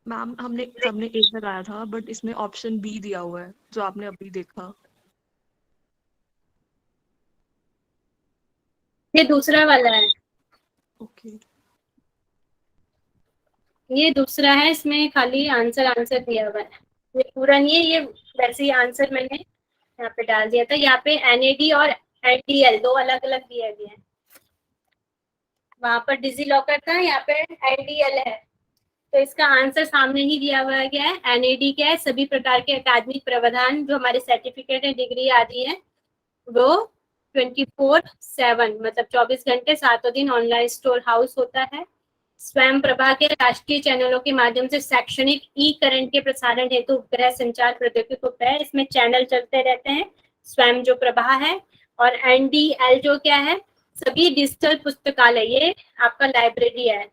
मैम हमने सबने ए लगाया था बट इसमें ऑप्शन बी दिया हुआ है जो आपने अभी देखा। ये दूसरा वाला है। ओके। ये दूसरा है, इसमें खाली आंसर दिया हुआ है, ये पूरा नहीं है, ये वैसे ही आंसर मैंने यहाँ पे डाल दिया था। यहाँ पे NAD और NDL दो अलग अलग दिया गया है, वहां पर डिजी लॉकर था, यहाँ पे NDL है, तो इसका आंसर सामने ही दिया हुआ गया है। NAD क्या है, सभी प्रकार के अकादमिक प्रावधान जो हमारे सर्टिफिकेट है, डिग्री आदि है, वो 24/7 मतलब 24 घंटे 7 दिन ऑनलाइन स्टोर हाउस होता है। स्वयं प्रभा के राष्ट्रीय चैनलों के माध्यम से शैक्षणिक ई करंट के प्रसारण हेतु उपग्रह संचार प्रौद्योगिकी उपग्रह, इसमें चैनल चलते रहते हैं, स्वयं जो प्रभा है। और NDL जो क्या है, सभी डिजिटल पुस्तकालय, ये आपका लाइब्रेरी है,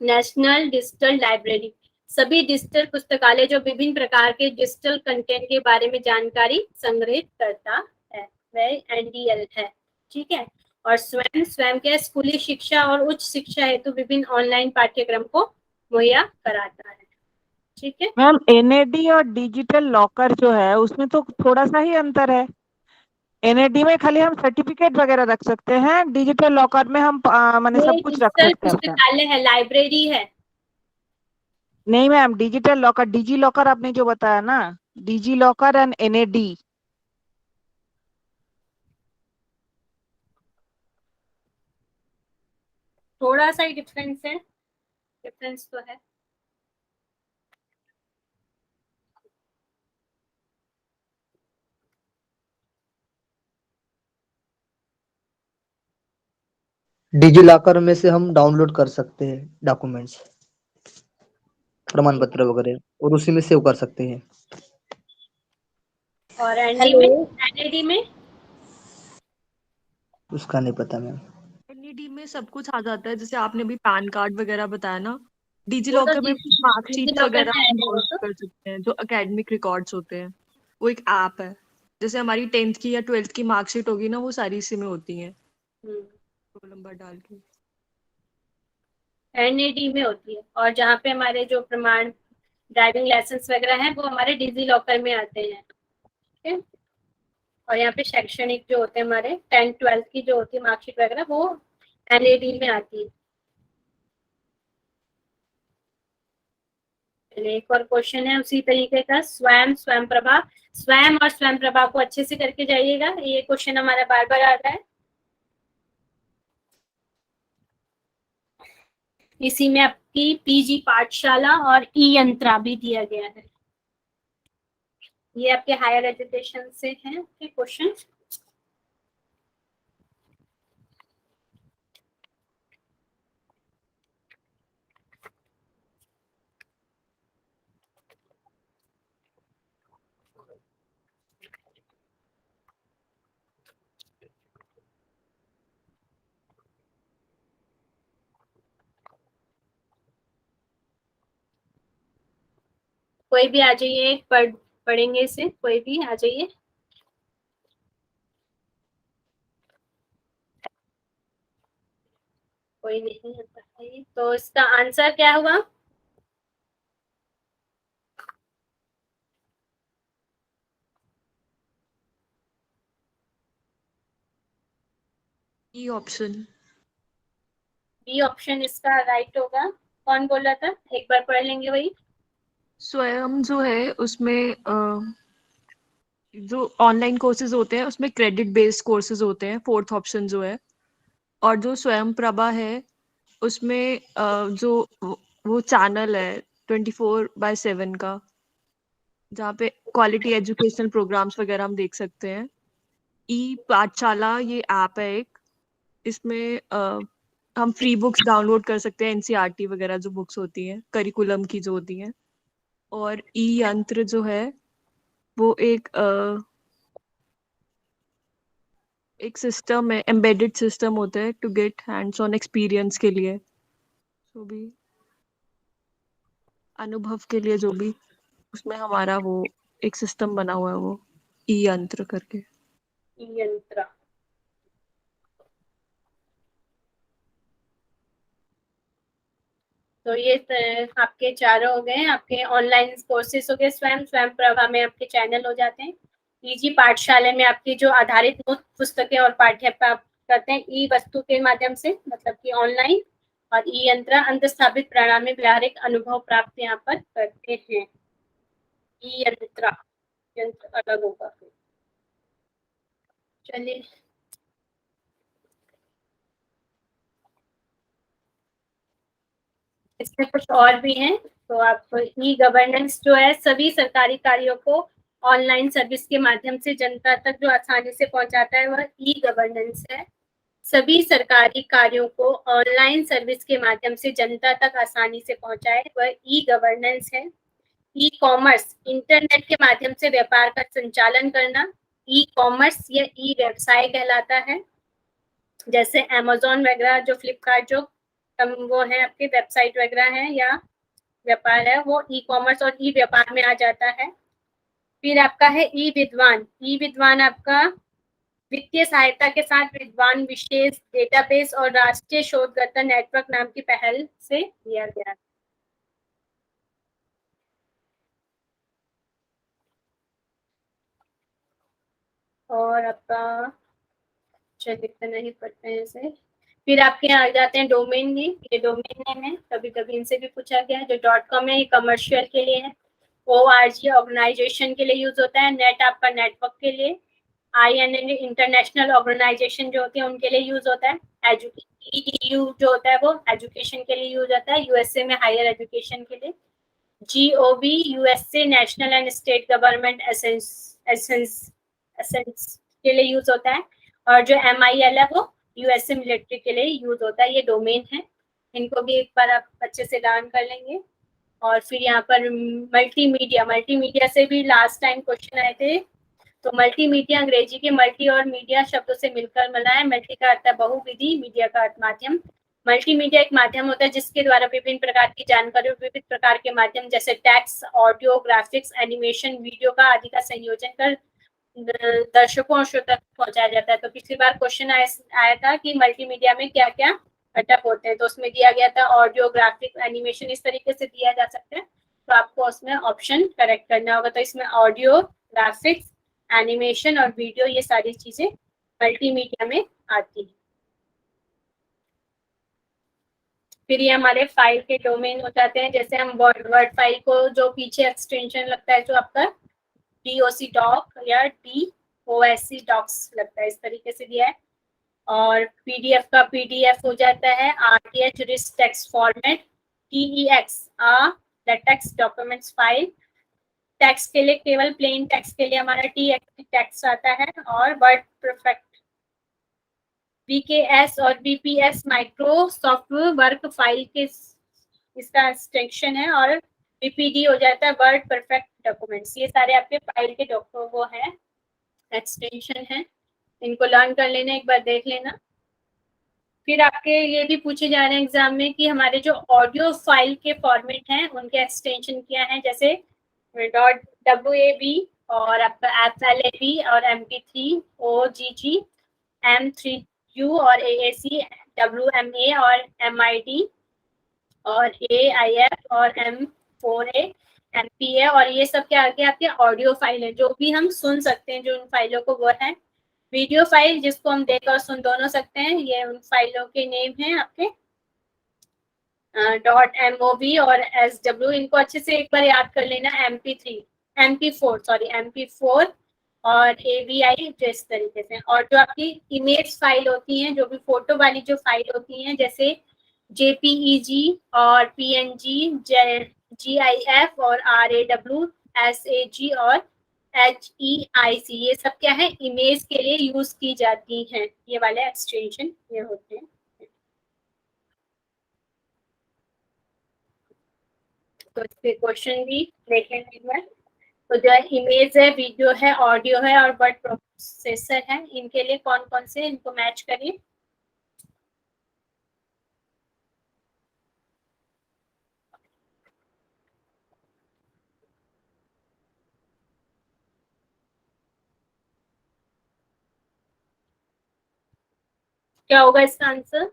नेशनल डिजिटल लाइब्रेरी, सभी डिजिटल पुस्तकालय जो विभिन्न प्रकार के डिजिटल कंटेंट के बारे में जानकारी संग्रहित करता है, वह NDL है। ठीक है। और स्वयं के स्कूली शिक्षा और उच्च शिक्षा हेतु विभिन्न ऑनलाइन पाठ्यक्रम को मुहैया कराता है। ठीक है मैम, NAD और डिजिटल लॉकर जो है उसमें तो थोड़ा सा ही अंतर है। NAD में खाली हम सर्टिफिकेट वगैरह रख सकते हैं, डिजिटल लॉकर में हम माने सब कुछ रख डिजिटल सकते हैं। पुस्तकालय है, लाइब्रेरी है। नहीं ma'am, digital locker, digi locker आपने जो बताया ना, डिजी लॉकर एंड NAD। थोड़ा सा ही डिफरेंस है, डिफरेंस तो है। डिजी लॉकर में से हम डाउनलोड कर सकते हैं डॉक्यूमेंट्स, प्रमाण पत्र वगैरह, और उसी में सेव कर सकते हैं। और NAD में उसका नहीं पता मैम। NAD में सब कुछ आ जाता है, जैसे आपने अभी पैन कार्ड वगैरह बताया ना, डिजी वो तो लॉकर में मार्कशीट DigiLocker वगैरह में है वो डाउनलोड तो। कर सकते हैं, जो एकेडमिक रिकॉर्ड्स होते हैं, वो एक ऐप है। जैसे हमारी 10th की या 12th की मार्कशीट होगी ना, वो सारी इसी में होती है, रोल नंबर डाल के। NAD में होती है। और जहाँ पे हमारे जो प्रमाण ड्राइविंग लाइसेंस वगैरह है, वो हमारे डिजी लॉकर में आते हैं। ठीक है। और यहाँ पे शैक्षणिक जो होते हैं हमारे 10th 12th की जो होती है मार्कशीट वगैरह, वो NAD में आती है। एक और क्वेश्चन है उसी तरीके का, स्वयं प्रभा, स्वयं और स्वयं प्रभा को अच्छे से करके जाइएगा, ये क्वेश्चन हमारा बार बार आ रहा है। इसी में आपकी PG पाठशाला और ई यंत्रा भी दिया गया है, ये आपके हायर एजुकेशन से हैं क्वेश्चन। कोई भी आ जाइए, पढ़ेंगे इसे, कोई भी आ जाइए। कोई नहीं है तो इसका आंसर क्या हुआ? E option. बी ऑप्शन इसका राइट होगा। कौन बोल रहा था, एक बार पढ़ लेंगे वही। स्वयं जो है उसमें जो ऑनलाइन कोर्सेज होते हैं उसमें क्रेडिट बेस्ड कोर्सेज होते हैं, 4th ऑप्शन जो है। और जो स्वयं प्रभा है उसमें जो वो चैनल है 24/7 का, जहाँ पे क्वालिटी एजुकेशनल प्रोग्राम्स वगैरह हम देख सकते हैं। ई पाठशाला ये ऐप है एक, इसमें हम फ्री बुक्स डाउनलोड कर सकते हैं, NCERT वगैरह जो बुक्स होती हैं करिकुलम की जो होती हैं। और ई यंत्र जो है वो एक सिस्टम है, एम्बेडेड सिस्टम होता है to get hands on experience के लिए, जो भी अनुभव के लिए, जो भी उसमें हमारा वो एक सिस्टम बना हुआ है, वो ई यंत्र करके। यंत्र। तो ये आपके चारों हो गए, आपके ऑनलाइन कोर्सेज हो गए। स्वयं प्रभा में आपके चैनल हो जाते हैं। PG पाठशाला में आपकी जो आधारित नोट पुस्तकें और पाठ्य प्राप्त करते हैं ई वस्तु के माध्यम से, मतलब कि ऑनलाइन। और ई यंत्र अंतस्थापित प्रणाली में व्यावहारिक अनुभव प्राप्त यहाँ पर करते हैं। ई यंत्र अलग होगा फिर। चलिए इसमें कुछ और भी हैं। तो आप ई गवर्नेंस जो है सभी सरकारी कार्यों को ऑनलाइन सर्विस के माध्यम से जनता तक जो आसानी से पहुंचाता है वह ई गवर्नेंस है। सभी सरकारी कार्यों को ऑनलाइन सर्विस के माध्यम से जनता तक आसानी से पहुंचाए वह ई गवर्नेंस है। ई कॉमर्स इंटरनेट के माध्यम से व्यापार का संचालन करना ई कॉमर्स या ई व्यवसाय कहलाता है। जैसे अमेज़न वगैरह जो फ्लिपकार्ट जो वो है आपके वेबसाइट वगैरह है या व्यापार है वो ई कॉमर्स और ई व्यापार में आ जाता है। फिर आपका है ई विद्वान। ई विद्वान आपका वित्तीय सहायता के साथ विद्वान विशेष डेटाबेस और राष्ट्रीय शोधकर्ता नेटवर्क नाम की पहल से दिया गया। और आपका चलिए इतना नहीं पढ़ते हैं इसे। फिर आपके यहाँ आ जाते हैं डोमेन नेम। ये डोमेन नेम है, कभी कभी इनसे भी पूछा गया है। जो .com है ये कमर्शियल के लिए है। ORG ऑर्गेनाइजेशन के लिए यूज होता है। नेट आपका नेटवर्क के लिए। INN इंटरनेशनल ऑर्गेनाइजेशन जो होती है उनके लिए यूज होता है। EDU जो होता है वो एजुकेशन के लिए यूज होता है। USA में हायर एजुकेशन के लिए। GOV USA national and state government essence के लिए यूज होता है। और जो MIL है वो USA मिलिट्री के लिए यूज होता है। ये डोमेन है, इनको भी एक बार आप अच्छे से लर्न कर लेंगे। और फिर यहाँ पर मल्टीमीडिया। मल्टीमीडिया से भी लास्ट टाइम क्वेश्चन आए थे। तो मल्टीमीडिया अंग्रेजी के मल्टी और मीडिया शब्दों से मिलकर बना है। मल्टी का अर्थ है बहुविधि, मीडिया का अर्थ माध्यम। मल्टीमीडिया एक माध्यम होता है जिसके द्वारा विभिन्न प्रकार की जानकारी और विविध प्रकार के माध्यम जैसे text, audio, graphics, animation, video का आदि का संयोजन कर दर्शकों और श्रोता तक पहुंचाया जाता है। तो पिछली बार क्वेश्चन आया था कि मल्टीमीडिया में क्या क्या घटक होते हैं, तो उसमें दिया गया था ऑडियो, ग्राफिक्स, एनिमेशन, इस तरीके से दिया जा सकता है। तो आपको उसमें ऑप्शन करेक्ट करना होगा। तो इसमें ऑडियो, ग्राफिक्स, एनिमेशन और वीडियो ये सारी चीजें मल्टीमीडिया में आती है। फिर ये हमारे फाइल के डोमेन हो जाते हैं। जैसे हम वर्ड फाइल को जो पीछे एक्सटेंशन लगता है जो आपका DOC डॉक या DOSC डॉक्स लगता है, इस तरीके से दिया है। और PDF का PDF हो जाता है RTH rich text format. TEX text documents file. Text के लिए केवल प्लेन टेक्स्ट के लिए हमारा TXT टेक्स्ट आता है। और वर्ड परफेक्ट VKS और VPS माइक्रोसॉफ्ट वर्क फाइल के इसका एक्सटेंशन है। और VPD हो जाता है वर्ड परफेक्ट डॉक्यूमेंट्स। ये सारे आपके फाइल के वो है एक्सटेंशन है, इनको लर्न कर लेना, एक बार देख लेना। फिर आपके ये भी पूछे जा रहे हैं एग्जाम में कि हमारे जो ऑडियो फाइल के फॉर्मेट हैं उनके एक्सटेंशन क्या है। जैसे .WAV और आपका FLAV और MP3, OGG, M3U और AAC, WMA और MID और AIF और M4A, MPA। और ये सब क्या आगे आपके ऑडियो फाइल है जो भी हम सुन सकते हैं, जो उन फाइलों को वो है। वीडियो फाइल जिसको हम देख और सुन दोनों सकते हैं, ये उन फाइलों के नेम हैं आपके .MOV और SW। इनको अच्छे से एक बार याद कर लेना। MP4 और AVI जो इस तरीके से। और जो आपकी इमेज फाइल होती हैं, जो भी फोटो वाली जो फाइल होती हैं, जैसे JPEG और PNG, GIF और RAW, SAG और HEIC, ये सब क्या है इमेज के लिए यूज की जाती हैं। ये वाले एक्सटेंशन ये होते हैं। तो इसके क्वेश्चन भी देख लेंगे एक बार। तो जो है इमेज है, वीडियो है, ऑडियो है और वर्ड प्रोसेसर है, इनके लिए कौन कौन से इनको मैच करिए। क्या होगा इसका आंसर?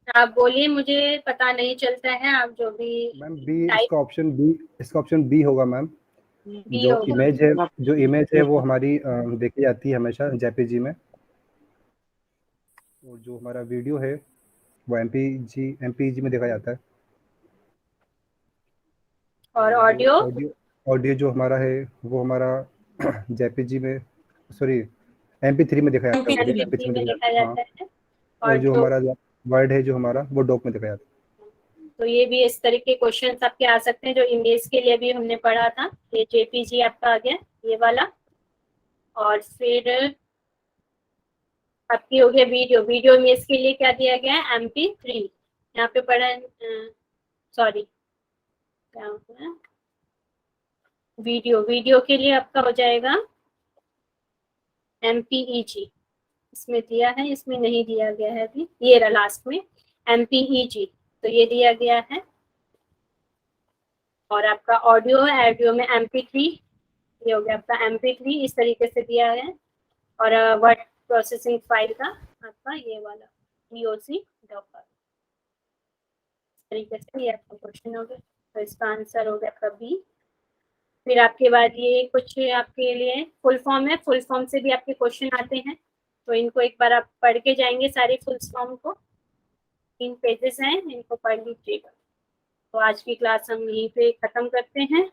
आप बोलिए, मुझे पता नहीं चलता है, आप जो भी मैम बी, टाइप इसका ऑप्शन बी होगा मैम। बी जो होगा। इमेज है वो हमारी देखी जाती है हमेशा जेपीजी में, और जो हमारा वीडियो है वो एमपीजी में देखा जाता है। और जो ऑडियो ऑडियो जो हमारा है वो हमारा जेपीजी में, सॉरी MP3 में देखा जाता है, MP3 MP3 में में देखा हाँ। जाता है। और जो जो हमारा वर्ड है जो हमारा वो डॉक में देखा जाता है। तो ये भी इस तरह के क्वेश्चंस आपके आ सकते हैं, जो इमेज के लिए भी हमने पढ़ा था। ये जेपीजी आपका आ गया, ये वाला। और फिर आपकी हो गया वीडियो इमेज के लिए क्या दिया गया है, MP3। यहाँ पे पढ़ा, सॉरी क्या होगा, वीडियो के लिए आपका हो जाएगा MPEG। इसमें दिया है, इसमें नहीं दिया गया है अभी, ये रहा लास्ट में MPEG, तो ये दिया गया है। और आपका ऑडियो में MP3, ये हो गया आपका MP3, इस तरीके से दिया है। और वर्ड प्रोसेसिंग फाइल का आपका ये वाला VOC डॉकर, इस तरीके से ये आपका क्वेश्चन हो गया। तो इसका आंसर हो गया आपका बी। फिर आपके बाद ये कुछ आपके लिए फुल फॉर्म है, फुल फॉर्म से भी आपके क्वेश्चन आते हैं, तो इनको एक बार आप पढ़ के जाएंगे सारे फुल फॉर्म को। 3 पेजेस हैं, इनको पढ़ लीजिएगा। तो आज की क्लास हम यहीं पे खत्म करते हैं।